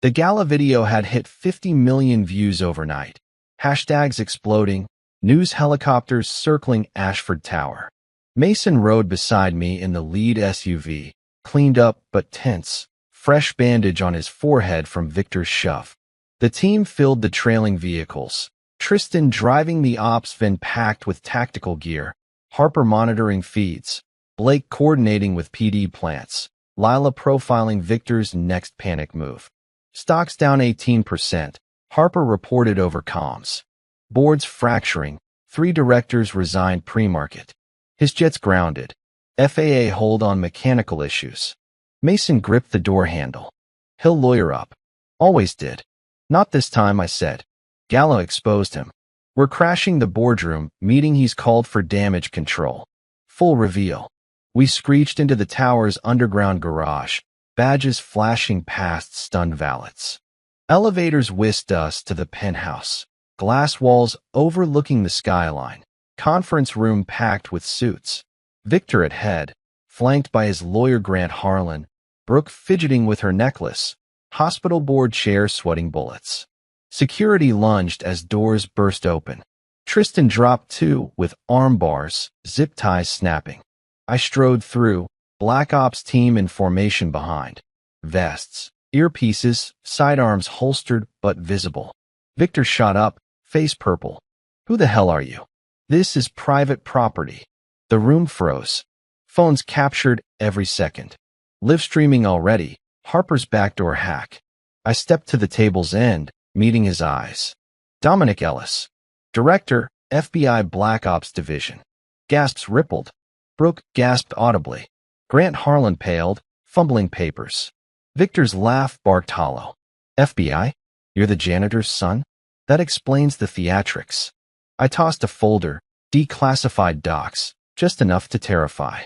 The gala video had hit 50 million views overnight. Hashtags exploding, news helicopters circling Ashford Tower. Mason rode beside me in the lead SUV, cleaned up but tense, fresh bandage on his forehead from Victor's shove. The team filled the trailing vehicles, Tristan driving the ops van packed with tactical gear, Harper monitoring feeds, Blake coordinating with PD plants, Lila profiling Victor's next panic move. Stocks down 18%, Harper reported over comms. Boards fracturing, 3 directors resigned pre-market. His jet's grounded. FAA hold on mechanical issues. Mason gripped the door handle. He'll lawyer up. Always did. Not this time, I said. Gallo exposed him. We're crashing the boardroom, meeting he's called for damage control. Full reveal. We screeched into the tower's underground garage, badges flashing past stunned valets. Elevators whisked us to the penthouse. Glass walls overlooking the skyline. Conference room packed with suits. Victor at head, flanked by his lawyer Grant Harlan. Brooke fidgeting with her necklace. Hospital board chair sweating bullets. Security lunged as doors burst open. Tristan dropped too, with arm bars, zip ties snapping. I strode through, Black Ops team in formation behind. Vests, earpieces, sidearms holstered but visible. Victor shot up, face purple. Who the hell are you? This is private property. The room froze. Phones captured every second. Live streaming already. Harper's backdoor hack. I stepped to the table's end, meeting his eyes. Dominic Ellis. Director, FBI Black Ops Division. Gasps rippled. Brooke gasped audibly. Grant Harlan paled, fumbling papers. Victor's laugh barked hollow. FBI? You're the janitor's son? That explains the theatrics. I tossed a folder, declassified docs, just enough to terrify.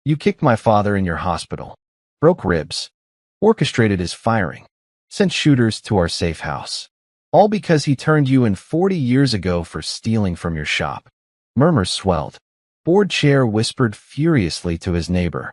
You kicked my father in your hospital. Broke ribs. Orchestrated his firing. Sent shooters to our safe house. All because he turned you in 40 years ago for stealing from your shop. Murmurs swelled. Board chair whispered furiously to his neighbor.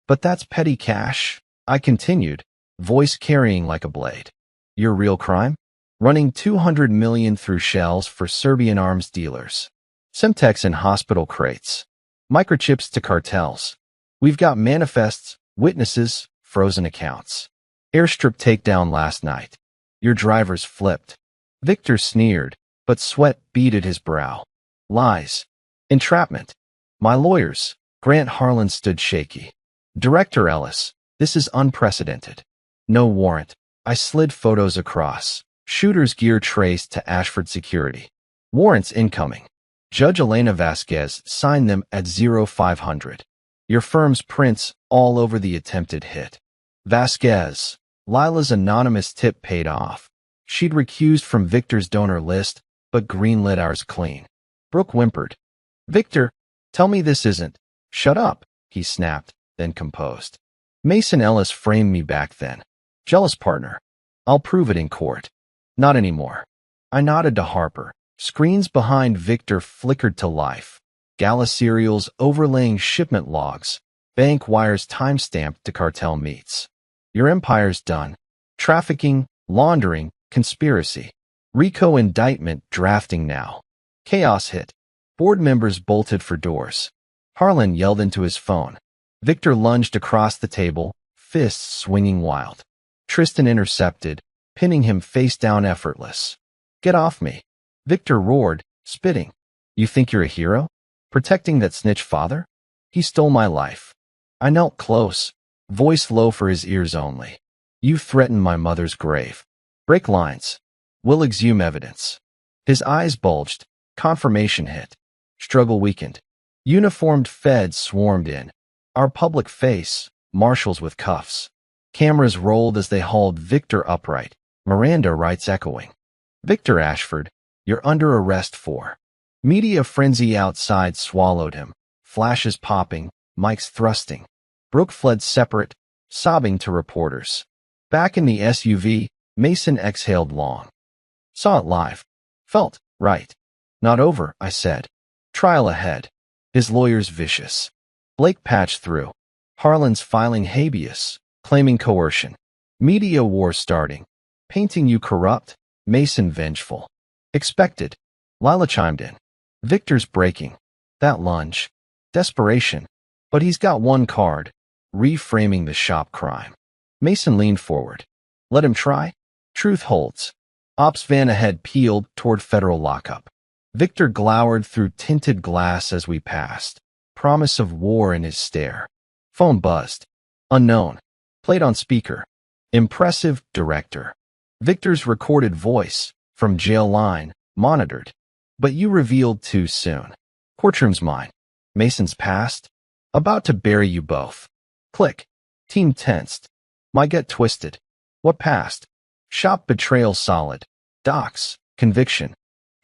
But that's petty cash, I continued, voice carrying like a blade. Your real crime? Running 200 million through shells for Serbian arms dealers. Semtex in hospital crates. Microchips to cartels. We've got manifests, witnesses, frozen accounts. Airstrip takedown last night. Your drivers flipped. Victor sneered, but sweat beaded his brow. Lies. Entrapment. My lawyers. Grant Harlan stood shaky. Director Ellis, this is unprecedented. No warrant. I slid photos across. Shooter's gear traced to Ashford Security. Warrants incoming. Judge Elena Vasquez signed them at 0500. Your firm's prints all over the attempted hit. Vasquez. Lila's anonymous tip paid off. She'd recused from Victor's donor list, but greenlit ours clean. Brooke whimpered. Victor, tell me this isn't. Shut up, he snapped, then composed. Mason Ellis framed me back then. Jealous partner. I'll prove it in court. Not anymore. I nodded to Harper. Screens behind Victor flickered to life. Gala serials overlaying shipment logs. Bank wires timestamped to cartel meets. Your empire's done. Trafficking, laundering, conspiracy. RICO indictment drafting now. Chaos hit. Board members bolted for doors. Harlan yelled into his phone. Victor lunged across the table, fists swinging wild. Tristan intercepted, pinning him face down effortless. Get off me. Victor roared, spitting. You think you're a hero? Protecting that snitch father? He stole my life. I knelt close, voice low for his ears only. You threatened my mother's grave. Break lines. We'll exhume evidence. His eyes bulged. Confirmation hit. Struggle weakened. Uniformed feds swarmed in. Our public face, marshals with cuffs. Cameras rolled as they hauled Victor upright. Miranda rights echoing. Victor Ashford, you're under arrest for. Media frenzy outside swallowed him. Flashes popping, mics thrusting. Brooke fled separate, sobbing to reporters. Back in the SUV, Mason exhaled long. Saw it live. Felt right. Not over, I said. Trial ahead. His lawyer's vicious. Blake patched through. Harlan's filing habeas, claiming coercion. Media war starting. Painting you corrupt, Mason vengeful. Expected. Lila chimed in. Victor's breaking. That lunge. Desperation. But he's got one card. Reframing the shop crime. Mason leaned forward. Let him try. Truth holds. Ops van ahead peeled toward federal lockup. Victor glowered through tinted glass as we passed. Promise of war in his stare. Phone buzzed. Unknown. Played on speaker. Impressive director. Victor's recorded voice, from jail line, monitored. But you revealed too soon. Courtroom's mine. Mason's past? About to bury you both. Click. Team tensed. My gut twisted. What past? Shop betrayal solid. Docs. Conviction.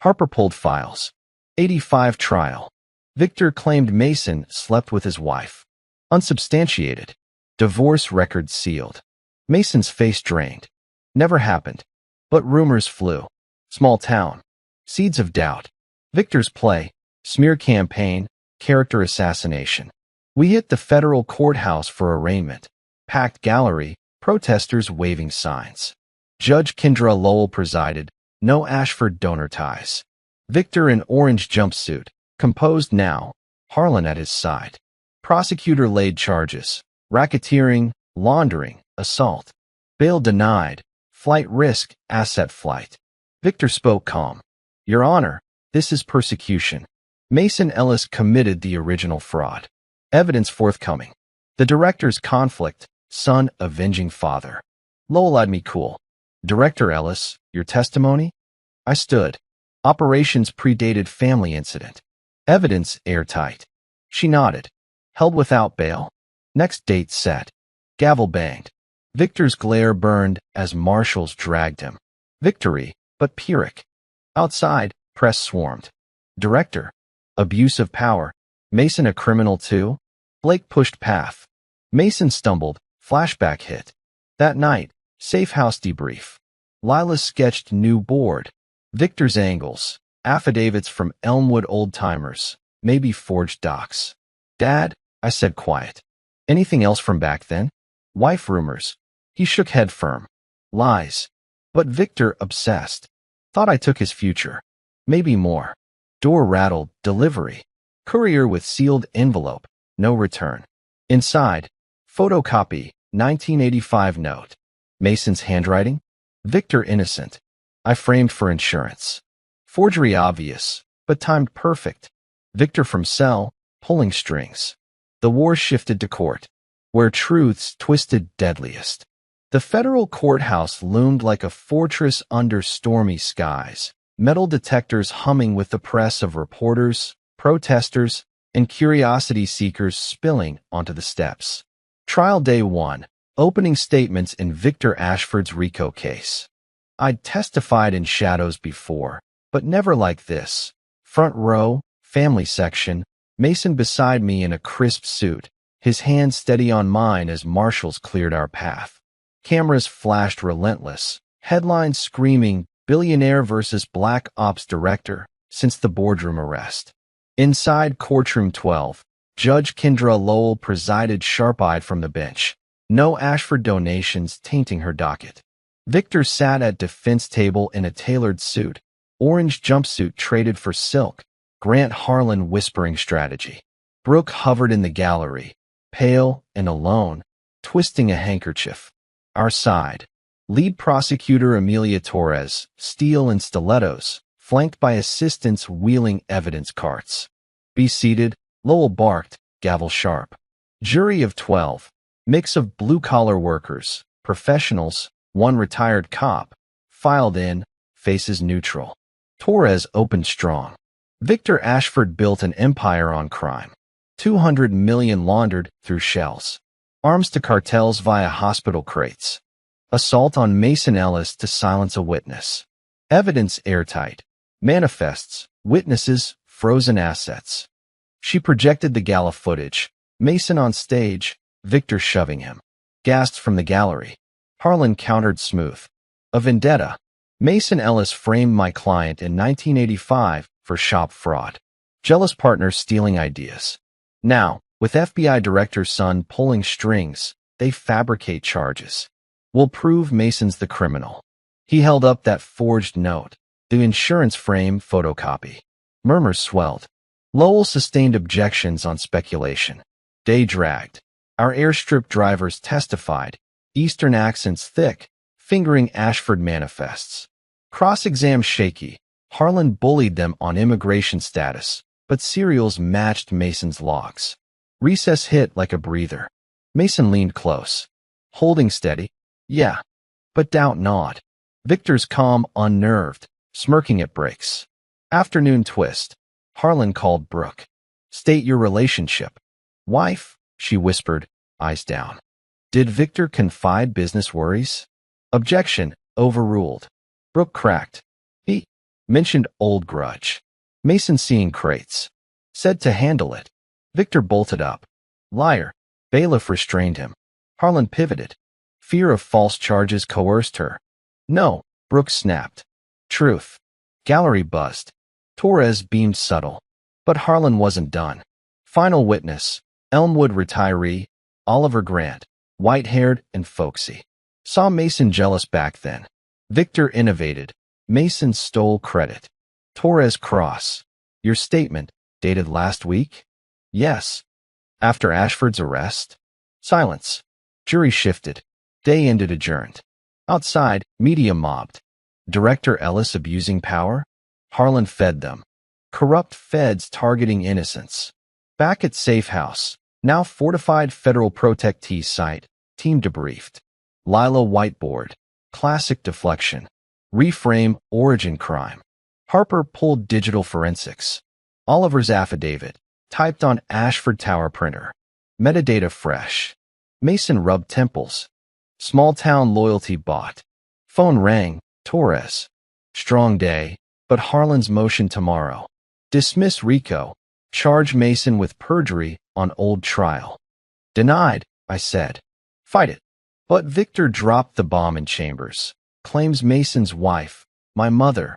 Harper pulled files. 85 trial. Victor claimed Mason slept with his wife. Unsubstantiated. Divorce record sealed. Mason's face drained. Never happened. But rumors flew. Small town. Seeds of doubt. Victor's play. Smear campaign. Character assassination. We hit the federal courthouse for arraignment. Packed gallery. Protesters waving signs. Judge Kendra Lowell presided. No Ashford donor ties. Victor in orange jumpsuit. Composed now. Harlan at his side. Prosecutor laid charges. Racketeering, laundering, assault. Bail denied. Flight risk, asset flight. Victor spoke calm. Your Honor, this is persecution. Mason Ellis committed the original fraud. Evidence forthcoming. The director's conflict, son avenging father. Lowell eyed me cool. Director Ellis, your testimony? I stood. Operations predated family incident. Evidence airtight. She nodded. Held without bail. Next date set. Gavel banged. Victor's glare burned as marshals dragged him. Victory, but Pyrrhic. Outside, press swarmed. Director. Abuse of power. Mason a criminal too? Blake pushed path. Mason stumbled. Flashback hit. That night, safe house debrief. Lila sketched new board. Victor's angles. Affidavits from Elmwood old-timers. Maybe forged docs. Dad, I said quiet. Anything else from back then? Wife rumors. He shook head firm. Lies. But Victor obsessed. Thought I took his future. Maybe more. Door rattled. Delivery. Courier with sealed envelope. No return. Inside. Photocopy. 1985 note. Mason's handwriting? Victor innocent. I framed for insurance. Forgery obvious, but timed perfect. Victor from cell, pulling strings. The war shifted to court, where truths twisted deadliest. The federal courthouse loomed like a fortress under stormy skies, metal detectors humming with the press of reporters, protesters, and curiosity seekers spilling onto the steps. Trial day 1. Opening statements in Victor Ashford's RICO case. I'd testified in shadows before, but never like this. Front row, family section, Mason beside me in a crisp suit, his hand steady on mine as marshals cleared our path. Cameras flashed relentless, headlines screaming, Billionaire versus Black Ops Director, since the boardroom arrest. Inside courtroom 12, Judge Kendra Lowell presided sharp-eyed from the bench. No Ashford donations tainting her docket. Victor sat at defense table in a tailored suit, orange jumpsuit traded for silk, Grant Harlan whispering strategy. Brooke hovered in the gallery, pale and alone, twisting a handkerchief. Our side. Lead prosecutor Amelia Torres, steel and stilettos, flanked by assistants wheeling evidence carts. Be seated, Lowell barked, gavel sharp. Jury of 12. Mix of blue-collar workers, professionals, one retired cop, filed in, faces neutral. Torres opened strong. Victor Ashford built an empire on crime. 200 million laundered through shells. Arms to cartels via hospital crates. Assault on Mason Ellis to silence a witness. Evidence airtight. Manifests, witnesses, frozen assets. She projected the gala footage. Mason on stage, Victor shoving him. Gasped from the gallery. Harlan countered smooth. A vendetta. Mason Ellis framed my client in 1985 for shop fraud. Jealous partners stealing ideas. Now, with FBI director's son pulling strings, they fabricate charges. We'll prove Mason's the criminal. He held up that forged note, the insurance frame photocopy. Murmurs swelled. Lowell sustained objections on speculation. Day dragged. Our airstrip drivers testified, Eastern accents thick, fingering Ashford manifests. Cross-exam shaky. Harlan bullied them on immigration status, but serials matched Mason's logs. Recess hit like a breather. Mason leaned close. Holding steady. Yeah. But doubt gnawed. Victor's calm unnerved, smirking at breaks. Afternoon twist. Harlan called Brooke. State your relationship. Wife, she whispered, eyes down. Did Victor confide business worries? Objection, overruled. Brooke cracked. He mentioned old grudge. Mason seeing crates. Said to handle it. Victor bolted up. Liar. Bailiff restrained him. Harlan pivoted. Fear of false charges coerced her. No, Brooke snapped. Truth. Gallery buzzed. Torres beamed subtle. But Harlan wasn't done. Final witness. Elmwood retiree. Oliver Grant. White-haired and folksy. Saw Mason jealous back then. Victor innovated. Mason stole credit. Torres cross. Your statement, dated last week? Yes. After Ashford's arrest? Silence. Jury shifted. Day ended adjourned. Outside, media mobbed. Director Ellis abusing power? Harlan fed them. Corrupt feds targeting innocents. Back at Safe House, now fortified federal protectee site, team debriefed. Lila whiteboard. Classic deflection. Reframe origin crime. Harper pulled digital forensics. Oliver's affidavit. Typed on Ashford Tower printer. Metadata fresh. Mason rubbed temples. Small town loyalty bought. Phone rang. Torres. Strong day, but Harlan's motion tomorrow. Dismiss Rico. Charge Mason with perjury on old trial. Denied, I said. Fight it. But Victor dropped the bomb in chambers. Claims Mason's wife, my mother,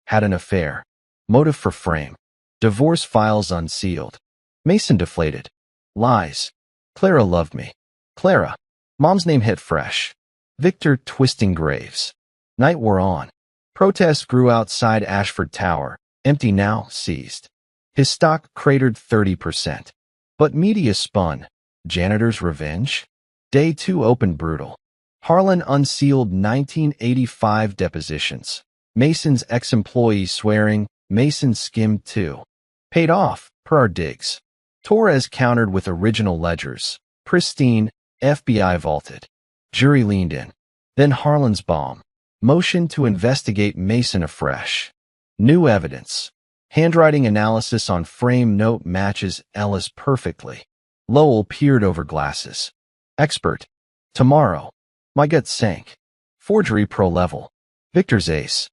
had an affair. Motive for frame. Divorce files unsealed. Mason deflated. Lies. Clara loved me. Clara. Mom's name hit fresh. Victor twisting graves. Night wore on. Protests grew outside Ashford Tower, empty now, seized. His stock cratered 30%. But media spun. Janitor's revenge? Day 2 opened brutal. Harlan unsealed 1985 depositions. Mason's ex-employee swearing, Mason skimmed too. Paid off, per our digs. Torres countered with original ledgers. Pristine, FBI vaulted. Jury leaned in. Then Harlan's bomb. Motion to investigate Mason afresh. New evidence. Handwriting analysis on frame note matches Ellis perfectly. Lowell peered over glasses. Expert. Tomorrow. My gut sank. Forgery pro level. Victor's ace.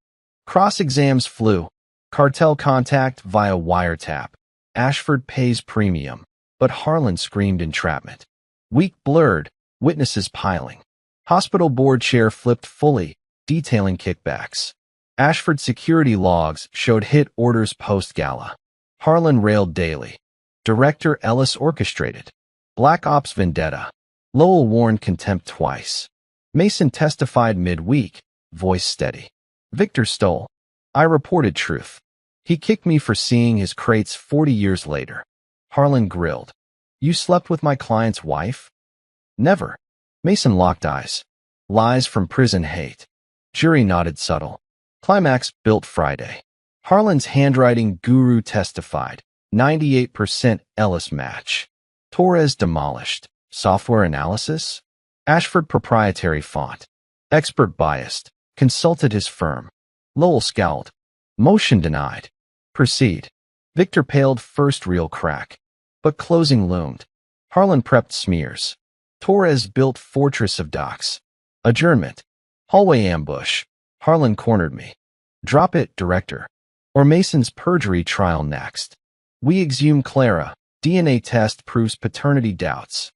Cross-exams flew. Cartel contact via wiretap. Ashford pays premium. But Harlan screamed entrapment. Week blurred. Witnesses piling. Hospital board chair flipped fully, detailing kickbacks. Ashford security logs showed hit orders post-gala. Harlan railed daily. Director Ellis orchestrated. Black Ops vendetta. Lowell warned contempt twice. Mason testified midweek, voice steady. Victor stole. I reported truth. He kicked me for seeing his crates 40 years later. Harlan grilled. You slept with my client's wife? Never. Mason locked eyes. Lies from prison hate. Jury nodded subtle. Climax built Friday. Harlan's handwriting guru testified. 98% Ellis match. Torres demolished. Software analysis? Ashford proprietary font. Expert biased. Consulted his firm. Lowell scowled. Motion denied. Proceed. Victor paled first real crack. But closing loomed. Harlan prepped smears. Torres built fortress of docs. Adjournment. Hallway ambush. Harlan cornered me. Drop it, director. Or Mason's perjury trial next. We exhume Clara. DNA test proves paternity doubts.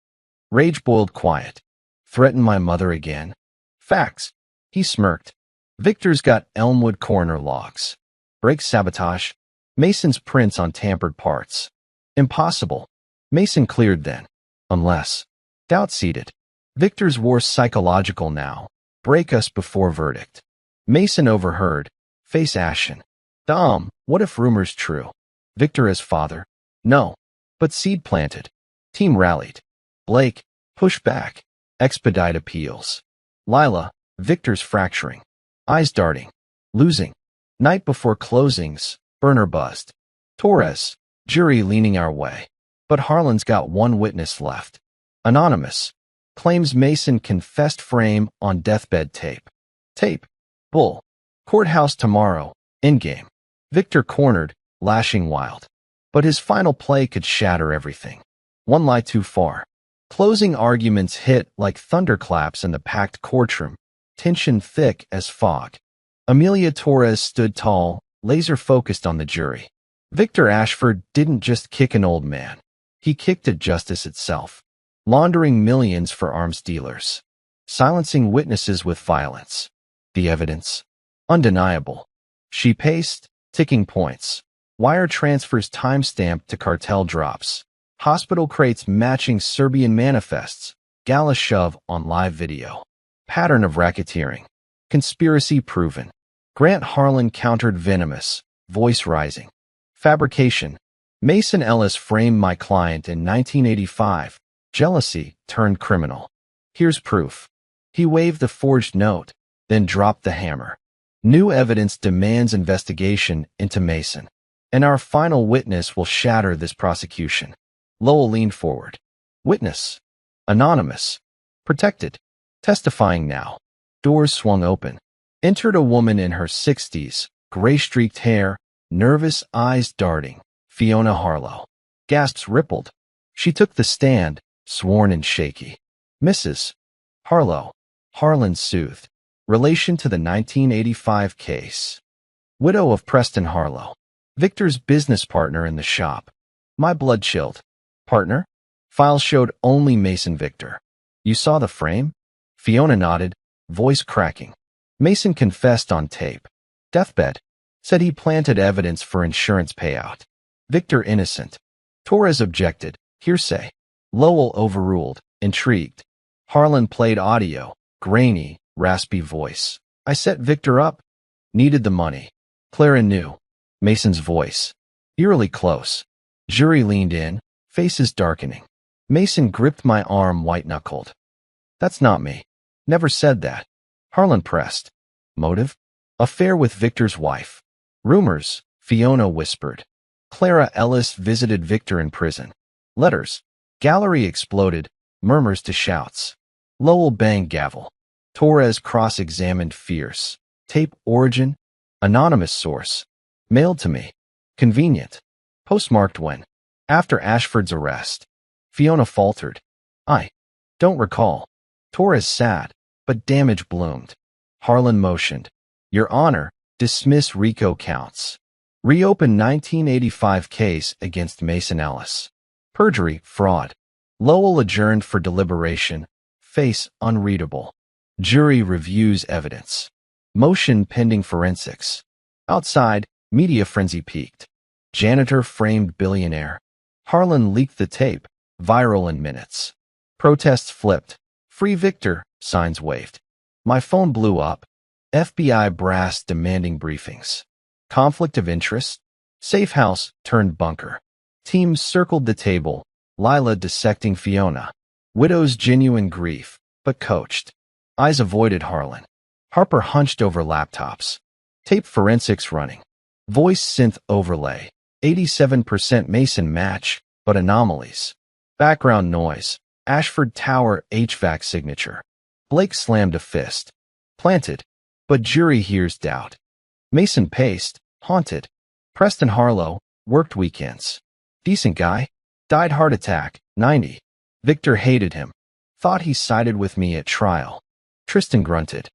Rage boiled quiet. Threaten my mother again? Facts. He smirked. Victor's got Elmwood coroner logs. Break sabotage. Mason's prints on tampered parts. Impossible. Mason cleared then. Unless. Doubt seated. Victor's war psychological now. Break us before verdict. Mason overheard. Face ashen. What if rumor's true? Victor as father? No. But seed planted. Team rallied. Blake, push back. Expedite appeals. Lila, Victor's fracturing. Eyes darting. Losing. Night before closings, burner buzzed. Torres, jury leaning our way. But Harlan's got one witness left. Anonymous. Claims Mason confessed frame on deathbed tape. Tape. Bull. Courthouse tomorrow. Endgame. Victor cornered, lashing wild. But his final play could shatter everything. One lie too far. Closing arguments hit like thunderclaps in the packed courtroom, tension thick as fog. Amelia Torres stood tall, laser-focused on the jury. Victor Ashford didn't just kick an old man. He kicked at justice itself, laundering millions for arms dealers, silencing witnesses with violence. The evidence? Undeniable. She paced, ticking points. Wire transfers timestamped to cartel drops. Hospital crates matching Serbian manifests. Gala shove on live video. Pattern of racketeering. Conspiracy proven. Grant Harlan countered venomous. Voice rising. Fabrication. Mason Ellis framed my client in 1985. Jealousy turned criminal. Here's proof. He waved the forged note, then dropped the hammer. New evidence demands investigation into Mason. And our final witness will shatter this prosecution. Lowell leaned forward. Witness. Anonymous. Protected. Testifying now. Doors swung open. Entered a woman in her 60s, gray-streaked hair, nervous eyes darting. Fiona Harlow. Gasps rippled. She took the stand, sworn and shaky. Mrs. Harlow. Harlan soothed. Relation to the 1985 case. Widow of Preston Harlow. Victor's business partner in the shop. My blood chilled. Partner? Files showed only Mason Victor. You saw the frame? Fiona nodded, voice cracking. Mason confessed on tape. Deathbed. Said he planted evidence for insurance payout. Victor innocent. Torres objected. Hearsay. Lowell overruled, intrigued. Harlan played audio. Grainy, raspy voice. I set Victor up. Needed the money. Clara knew. Mason's voice. Eerily close. Jury leaned in, faces darkening. Mason gripped my arm white-knuckled. That's not me. Never said that. Harlan pressed. Motive? Affair with Victor's wife. Rumors, Fiona whispered. Clara Ellis visited Victor in prison. Letters. Gallery exploded, murmurs to shouts. Lowell banged gavel. Torres cross-examined fierce. Tape origin? Anonymous source. Mailed to me. Convenient. Postmarked when? After Ashford's arrest. Fiona faltered. I don't recall. Torres sat, but damage bloomed. Harlan motioned. Your Honor, dismiss RICO counts. Reopen 1985 case against Mason Ellis. Perjury, fraud. Lowell adjourned for deliberation. Face unreadable. Jury reviews evidence. Motion pending forensics. Outside, media frenzy peaked. Janitor framed Billionaire. Harlan leaked the tape. Viral in minutes. Protests flipped. Free Victor, signs waved. My phone blew up. FBI brass demanding briefings. Conflict of interest? Safe house turned bunker. Teams circled the table. Lila dissecting Fiona. Widow's genuine grief, but coached. Eyes avoided Harlan. Harper hunched over laptops. Tape forensics running. Voice synth overlay. 87% Mason match, but anomalies. Background noise. Ashford Tower HVAC signature. Blake slammed a fist. Planted. But jury hears doubt. Mason paced. Haunted. Preston Harlow. Worked weekends. Decent guy. Died heart attack. 90. Victor hated him. Thought he sided with me at trial. Tristan grunted.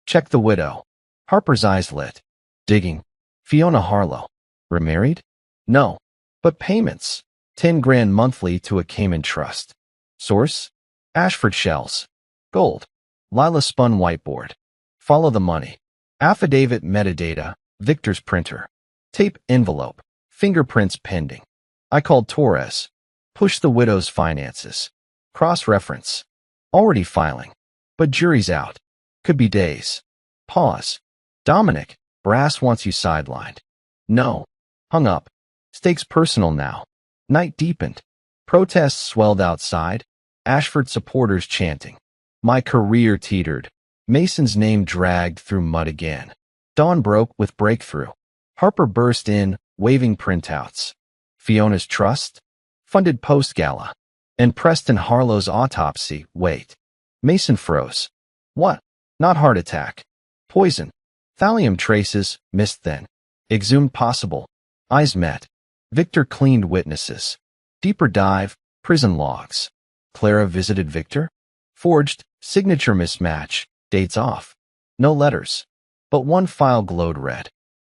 Check the widow. Harper's eyes lit. Digging. Fiona Harlow. Remarried? No. But payments. 10 grand monthly to a Cayman trust. Source? Ashford shells. Gold. Lila spun whiteboard. Follow the money. Affidavit metadata. Victor's printer. Tape envelope. Fingerprints pending. I called Torres. Push the widow's finances. Cross-reference. Already filing. But jury's out. Could be days. Pause. Dominic. Brass wants you sidelined. No. Hung up. Stakes personal now. Night deepened. Protests swelled outside. Ashford supporters chanting. My career teetered. Mason's name dragged through mud again. Dawn broke with breakthrough. Harper burst in, waving printouts. Fiona's trust? Funded post-gala. And Preston Harlow's autopsy, wait. Mason froze. What? Not heart attack. Poison. Thallium traces, missed then. Exhumed possible. Eyes met. Victor cleaned witnesses. Deeper dive. Prison logs. Clara visited Victor? Forged. Signature mismatch. Dates off. No letters. But one file glowed red.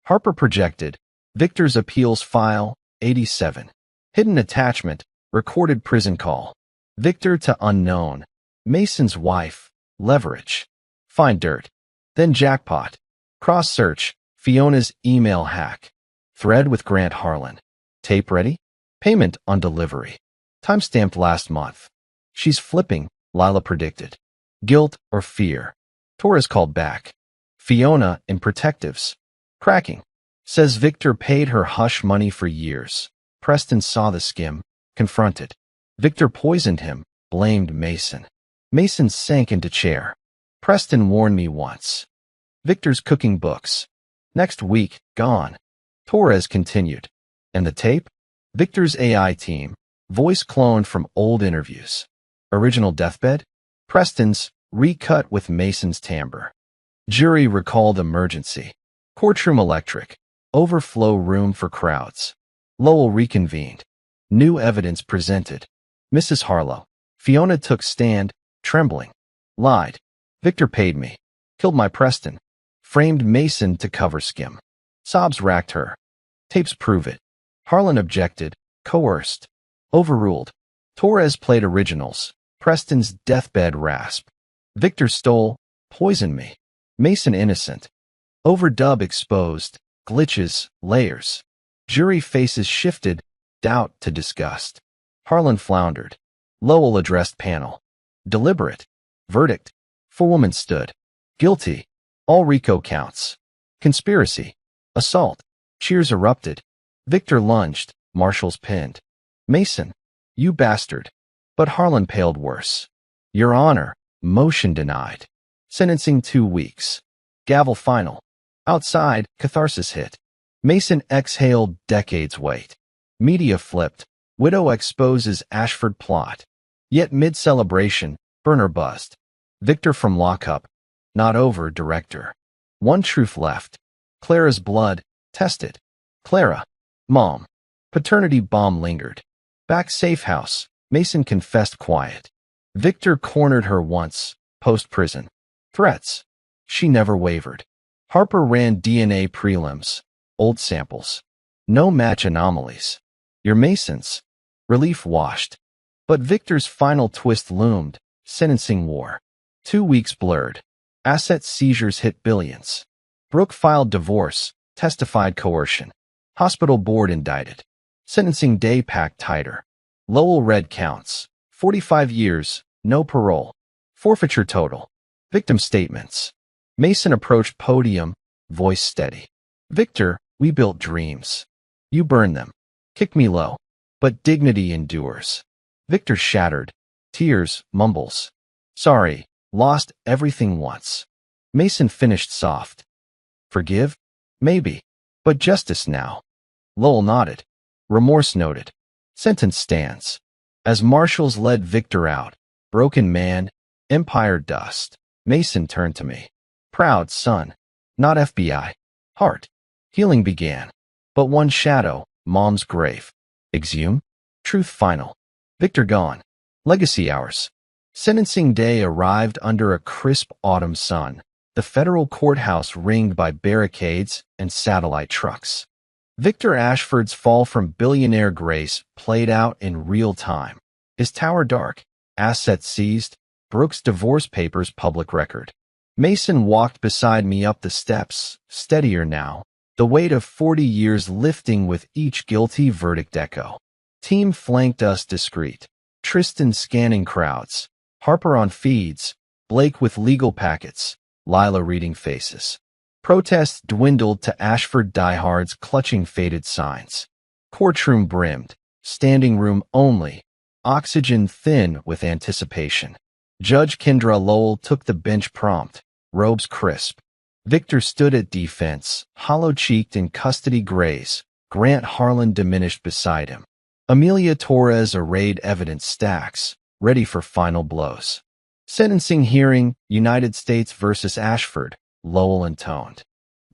Harper projected. Victor's appeals file, 87. Hidden attachment. Recorded prison call. Victor to unknown. Mason's wife. Leverage. Find dirt. Then jackpot. Cross search. Fiona's email hack. Thread with Grant Harlan. Tape ready? Payment on delivery. Timestamped last month. She's flipping, Lila predicted. Guilt or fear. Torres called back. Fiona in protectives. Cracking. Says Victor paid her hush money for years. Preston saw the skim. Confronted. Victor poisoned him. Blamed Mason. Mason sank into chair. Preston warned me once. Victor's cooking books. Next week, gone. Torres continued. And the tape? Victor's AI team. Voice cloned from old interviews. Original deathbed? Preston's, recut with Mason's timbre. Jury recalled emergency. Courtroom electric. Overflow room for crowds. Lowell reconvened. New evidence presented. Mrs. Harlow. Fiona took stand, trembling. Lied. Victor paid me. Killed my Preston. Framed Mason to cover skim. Sobs racked her. Tapes prove it. Harlan objected. Coerced. Overruled. Torres played originals. Preston's deathbed rasp. Victor stole. Poisoned me. Mason innocent. Overdub exposed. Glitches. Layers. Jury faces shifted. Doubt to disgust. Harlan floundered. Lowell addressed panel. Deliberate. Verdict. Forewoman stood. Guilty. All RICO counts. Conspiracy. Assault. Cheers erupted. Victor lunged. Marshals pinned. Mason. You bastard. But Harlan paled worse. Your Honor. Motion denied. Sentencing 2 weeks. Gavel final. Outside, catharsis hit. Mason exhaled decades wait. Media flipped. Widow exposes Ashford plot. Yet mid-celebration, burner buzzed. Victor from lockup. Not over, director. One truth left. Clara's blood, tested. Clara. Mom. Paternity bomb lingered. Back safe house. Mason confessed quiet. Victor cornered her once, post-prison. Threats. She never wavered. Harper ran DNA prelims. Old samples. No match anomalies. Your Masons. Relief washed. But Victor's final twist loomed. Sentencing war. 2 weeks blurred. Asset seizures hit billions. Brooke filed divorce. Testified coercion. Hospital board indicted. Sentencing day packed tighter. Lowell read counts. 45 years. No parole. Forfeiture total. Victim statements. Mason approached podium. Voice steady. Victor, we built dreams. You burned them. Kick me low. But dignity endures. Victor shattered. Tears, mumbles. Sorry, lost everything once. Mason finished soft. Forgive? Maybe. But justice now. Lowell nodded. Remorse noted. Sentence stands. As marshals led Victor out, broken man, empire dust, Mason turned to me. Proud son. Not FBI. Heart. Healing began. But one shadow, mom's grave. Exhume? Truth final. Victor gone. Legacy hours. Sentencing day arrived under a crisp autumn sun. The federal courthouse ringed by barricades and satellite trucks. Victor Ashford's fall from billionaire grace played out in real time. His tower dark, assets seized, Brooke's divorce papers public record. Mason walked beside me up the steps, steadier now, the weight of 40 years lifting with each guilty verdict echo. Team flanked us discreet. Tristan scanning crowds. Harper on feeds. Blake with legal packets. Lila reading faces. Protests dwindled to Ashford diehards clutching faded signs. Courtroom brimmed. Standing room only. Oxygen thin with anticipation. Judge Kendra Lowell took the bench prompt. Robes crisp. Victor stood at defense, hollow-cheeked in custody grays. Grant Harlan diminished beside him. Amelia Torres arrayed evidence stacks, ready for final blows. Sentencing hearing, United States versus Ashford, Lowell intoned.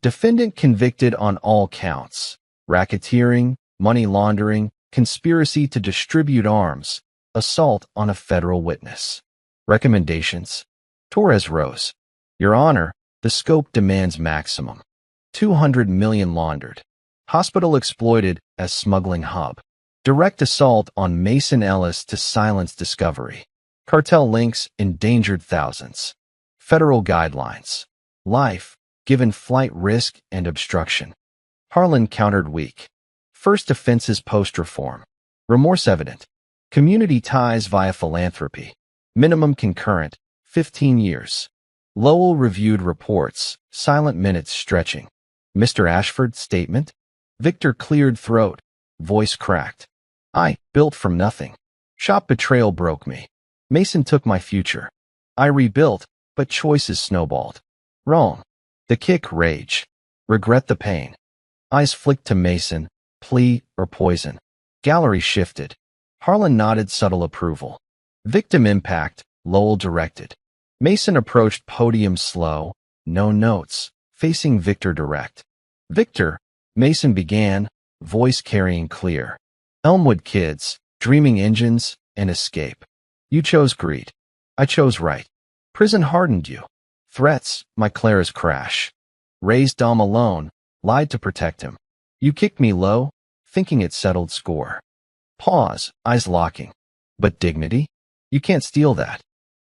Defendant convicted on all counts: racketeering, money laundering, conspiracy to distribute arms, assault on a federal witness. Recommendations: Torres Rose. Your Honor, the scope demands maximum. 200 million laundered. Hospital exploited as smuggling hub. Direct assault on Mason Ellis to silence discovery. Cartel links endangered thousands. Federal guidelines. Life, given flight risk and obstruction. Harlan countered weak. First offenses post-reform. Remorse evident. Community ties via philanthropy. Minimum concurrent, 15 years. Lowell reviewed reports, silent minutes stretching. Mr. Ashford statement. Victor cleared throat, voice cracked. I, built from nothing. Shop betrayal broke me. Mason took my future. I rebuilt, but choices snowballed. Wrong. The kick rage. Regret the pain. Eyes flicked to Mason, plea or poison. Gallery shifted. Harlan nodded subtle approval. Victim impact, Lowell directed. Mason approached podium slow, no notes, facing Victor direct. Victor, Mason began, voice carrying clear. Elmwood kids, dreaming engines, and escape. You chose greed. I chose right. Prison hardened you. Threats, my Clara's crash. Raised Dom alone, lied to protect him. You kicked me low, thinking it settled score. Pause, eyes locking. But dignity? You can't steal that.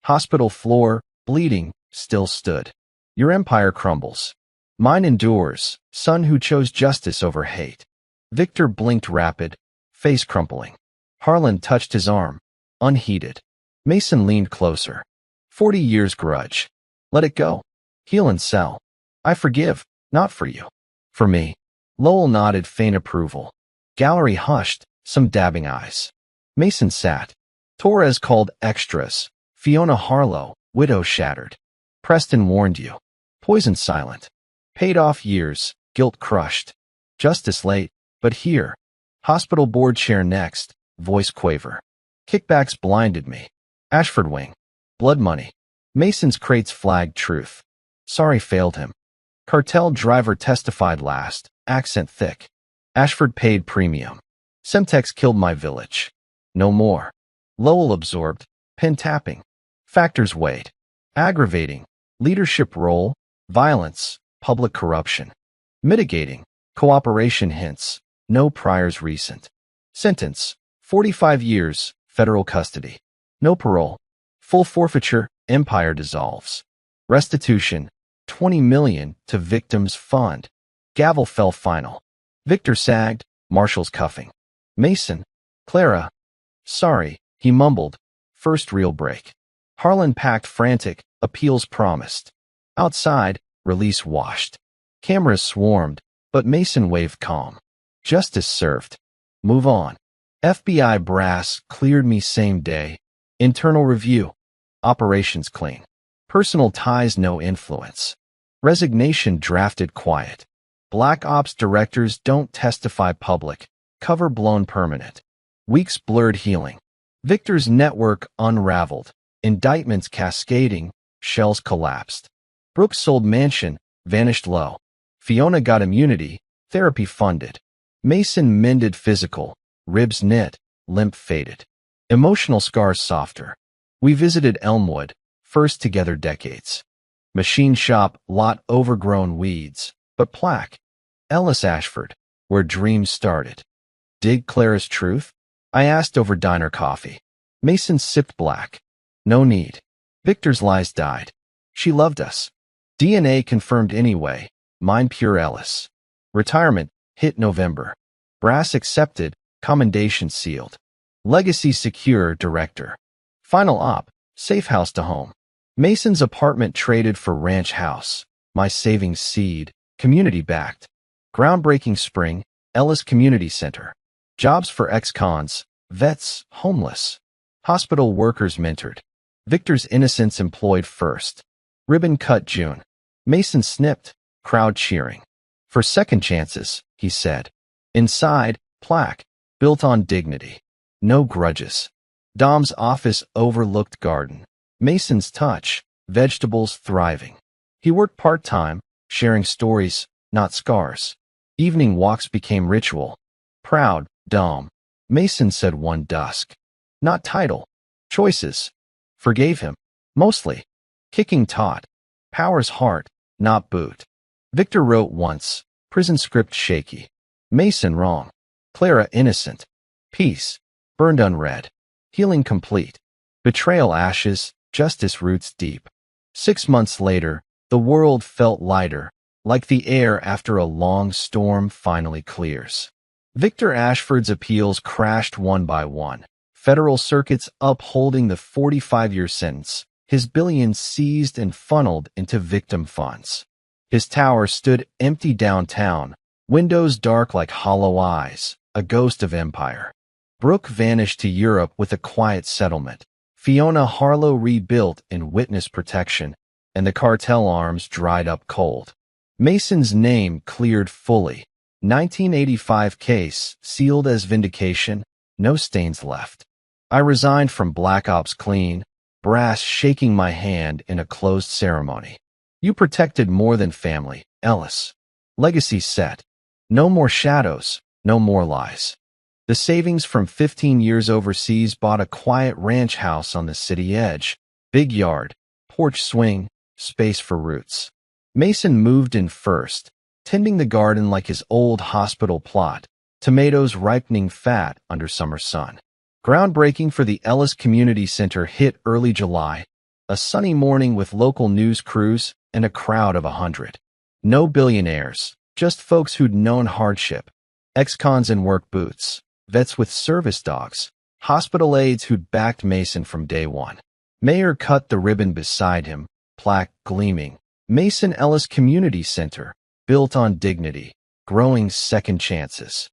Hospital floor, bleeding, still stood. Your empire crumbles. Mine endures, son who chose justice over hate. Victor blinked rapid, face crumpling. Harlan touched his arm, unheeded. Mason leaned closer. 40 years grudge. Let it go. Heal and sell. I forgive, not for you. For me. Lowell nodded faint approval. Gallery hushed, some dabbing eyes. Mason sat. Torres called extras. Fiona Harlow, widow shattered. Preston warned you. Poison silent. Paid off years, guilt crushed. Justice late, but here. Hospital board chair next, voice quaver. Kickbacks blinded me. Ashford wing. Blood money. Mason's crates flagged truth. Sorry failed him. Cartel driver testified last, accent thick. Ashford paid premium. Semtex killed my village. No more. Lowell absorbed, pen tapping. Factors weighed. Aggravating. Leadership role, violence, public corruption. Mitigating. Cooperation hints. No priors recent. Sentence. 45 years, federal custody. No parole. Full forfeiture, empire dissolves. Restitution. 20 million to victims fund. Gavel fell final. Victor sagged, Marshall's cuffing. Mason. Clara. Sorry, he mumbled. First real break. Harlan packed frantic, appeals promised. Outside, release washed. Cameras swarmed, but Mason waved calm. Justice served. Move on. FBI brass cleared me same day. Internal review. Operations clean. Personal ties no influence. Resignation drafted quiet. Black Ops directors don't testify public. Cover blown permanent. Weeks blurred healing. Victor's network unraveled. Indictments cascading. Shells collapsed. Brooks sold mansion. Vanished low. Fiona got immunity. Therapy funded. Mason mended physical. Ribs knit. Limp faded. Emotional scars softer. We visited Elmwood. First together decades. Machine shop, lot overgrown weeds. But plaque. Ellis Ashford, where dreams started. Dig Clara's truth? I asked over diner coffee. Mason sipped black. No need. Victor's lies died. She loved us. DNA confirmed anyway. Mine pure Ellis. Retirement, hit November. Brass accepted, commendation sealed. Legacy secure, director. Final op, safe house to home. Mason's apartment traded for ranch house. My savings seed, community backed. Groundbreaking spring, Ellis Community Center. Jobs for ex-cons, vets, homeless. Hospital workers mentored. Victor's innocence employed first. Ribbon cut June. Mason snipped, crowd cheering. For second chances, he said. Inside, plaque, built on dignity. No grudges. Dom's office overlooked garden. Mason's touch, vegetables thriving. He worked part-time, sharing stories, not scars. Evening walks became ritual. Proud, dumb. Mason said one dusk. Not title. Choices. Forgave him. Mostly. Kicking taught. Power's heart, not boot. Victor wrote once. Prison script shaky. Mason wrong. Clara innocent. Peace. Burned unread. Healing complete. Betrayal ashes, justice roots deep. 6 months later, the world felt lighter, like the air after a long storm finally clears. Victor Ashford's appeals crashed one by one. Federal circuits upholding the 45-year sentence, his billions seized and funneled into victim funds. His tower stood empty downtown, windows dark like hollow eyes, a ghost of empire. Brooke vanished to Europe with a quiet settlement. Fiona Harlow rebuilt in witness protection, and the cartel arms dried up cold. Mason's name cleared fully. 1985 case, sealed as vindication, no stains left. I resigned from Black Ops clean, brass shaking my hand in a closed ceremony. You protected more than family, Ellis. Legacy set. No more shadows, no more lies. The savings from 15 years overseas bought a quiet ranch house on the city edge. Big yard, porch swing, space for roots. Mason moved in first, tending the garden like his old hospital plot, tomatoes ripening fat under summer sun. Groundbreaking for the Ellis Community Center hit early July, a sunny morning with local news crews and a crowd of 100. No billionaires, just folks who'd known hardship, ex-cons in work boots, vets with service dogs, hospital aides who'd backed Mason from day one. Mayor cut the ribbon beside him, plaque gleaming. Mason Ellis Community Center, built on dignity, growing second chances.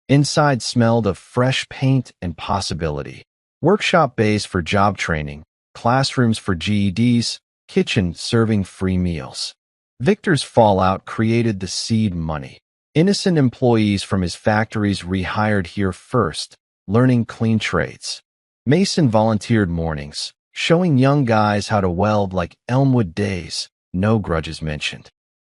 Inside smelled of fresh paint and possibility. Workshop bays for job training, classrooms for GEDs, kitchen serving free meals. Victor's fallout created the seed money. Innocent employees from his factories rehired here first, learning clean trades. Mason volunteered mornings, showing young guys how to weld like Elmwood days, no grudges mentioned.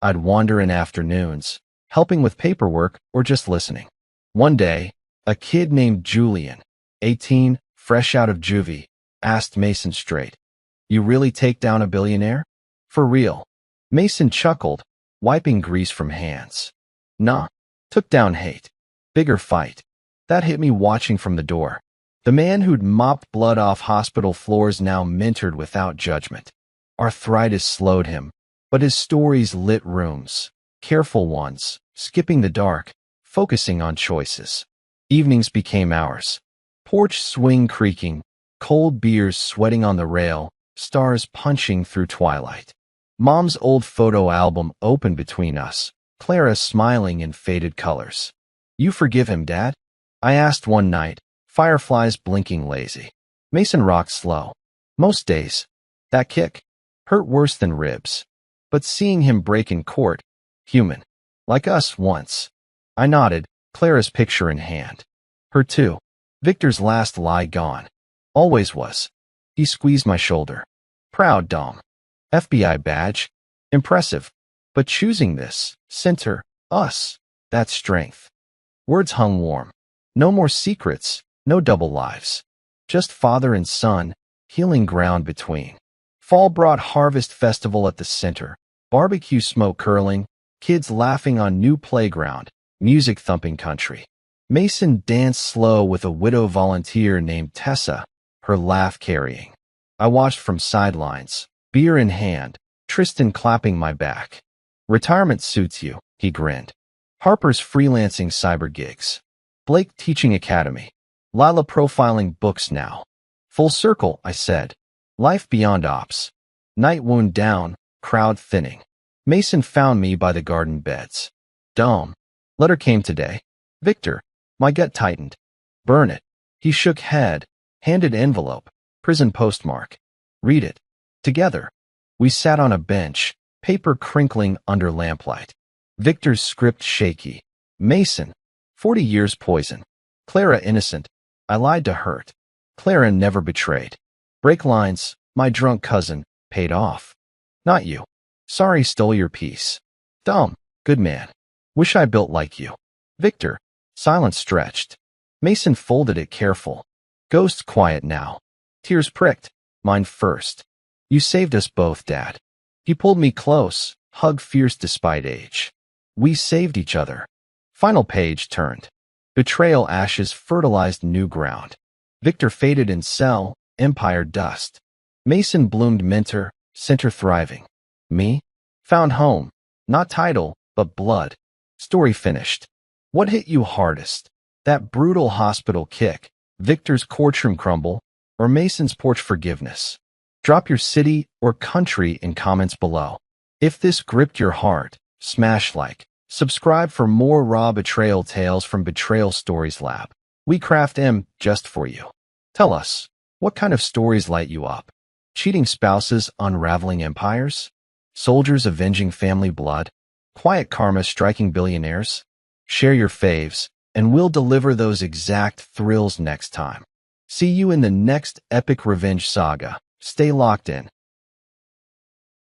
I'd wander in afternoons, helping with paperwork or just listening. One day, a kid named Julian, 18, fresh out of juvie, asked Mason straight, "You really take down a billionaire?" "For real." Mason chuckled, wiping grease from hands. "Nah, took down hate. Bigger fight." That hit me watching from the door. The man who'd mopped blood off hospital floors now mentored without judgment. Arthritis slowed him, but his stories lit rooms, careful ones, skipping the dark, focusing on choices. Evenings became ours. Porch swing creaking, cold beers sweating on the rail, stars punching through twilight. Mom's old photo album opened between us, Clara smiling in faded colors. "You forgive him, Dad?" I asked one night, fireflies blinking lazy. Mason rocked slow. "Most days. That kick hurt worse than ribs. But seeing him break in court, human. Like us once." I nodded, Clara's picture in hand. Her too. Victor's last lie gone. Always was. He squeezed my shoulder. "Proud, Dom. FBI badge. Impressive. But choosing this, center, us, that's strength." Words hung warm. No more secrets, no double lives. Just father and son, healing ground between. Fall brought harvest festival at the center, barbecue smoke curling, kids laughing on new playground, music thumping country. Mason danced slow with a widow volunteer named Tessa, her laugh carrying. I watched from sidelines, beer in hand, Tristan clapping my back. "Retirement suits you," he grinned. Harper's freelancing cyber gigs. Blake teaching academy. Lila profiling books now. Full circle, I said. Life beyond ops. Night wound down, crowd thinning. Mason found me by the garden beds. "Dom." Letter came today. "Victor." My gut tightened. "Burn it." He shook head, handed envelope, prison postmark. "Read it." Together. We sat on a bench, paper crinkling under lamplight. Victor's script shaky. Mason. 40 years poison. Clara innocent. I lied to hurt. Clara never betrayed. Break lines. My drunk cousin. Paid off. Not you. Sorry stole your piece. Dumb. Good man. Wish I built like you. Victor. Silence stretched. Mason folded it careful. Ghost quiet now. Tears pricked. Mine first. You saved us both, Dad. He pulled me close, hug fierce despite age. We saved each other. Final page turned. Betrayal ashes fertilized new ground. Victor faded in cell, empire dust. Mason bloomed mentor, center thriving. Me? Found home. Not title, but blood. Story finished. What hit you hardest? That brutal hospital kick, Victor's courtroom crumble, or Mason's porch forgiveness? Drop your city or country in comments below. If this gripped your heart, smash like. Subscribe for more raw betrayal tales from Betrayal Stories Lab. We craft them just for you. Tell us, what kind of stories light you up? Cheating spouses unraveling empires? Soldiers avenging family blood? Quiet karma striking billionaires? Share your faves, and we'll deliver those exact thrills next time. See you in the next epic revenge saga. Stay locked in.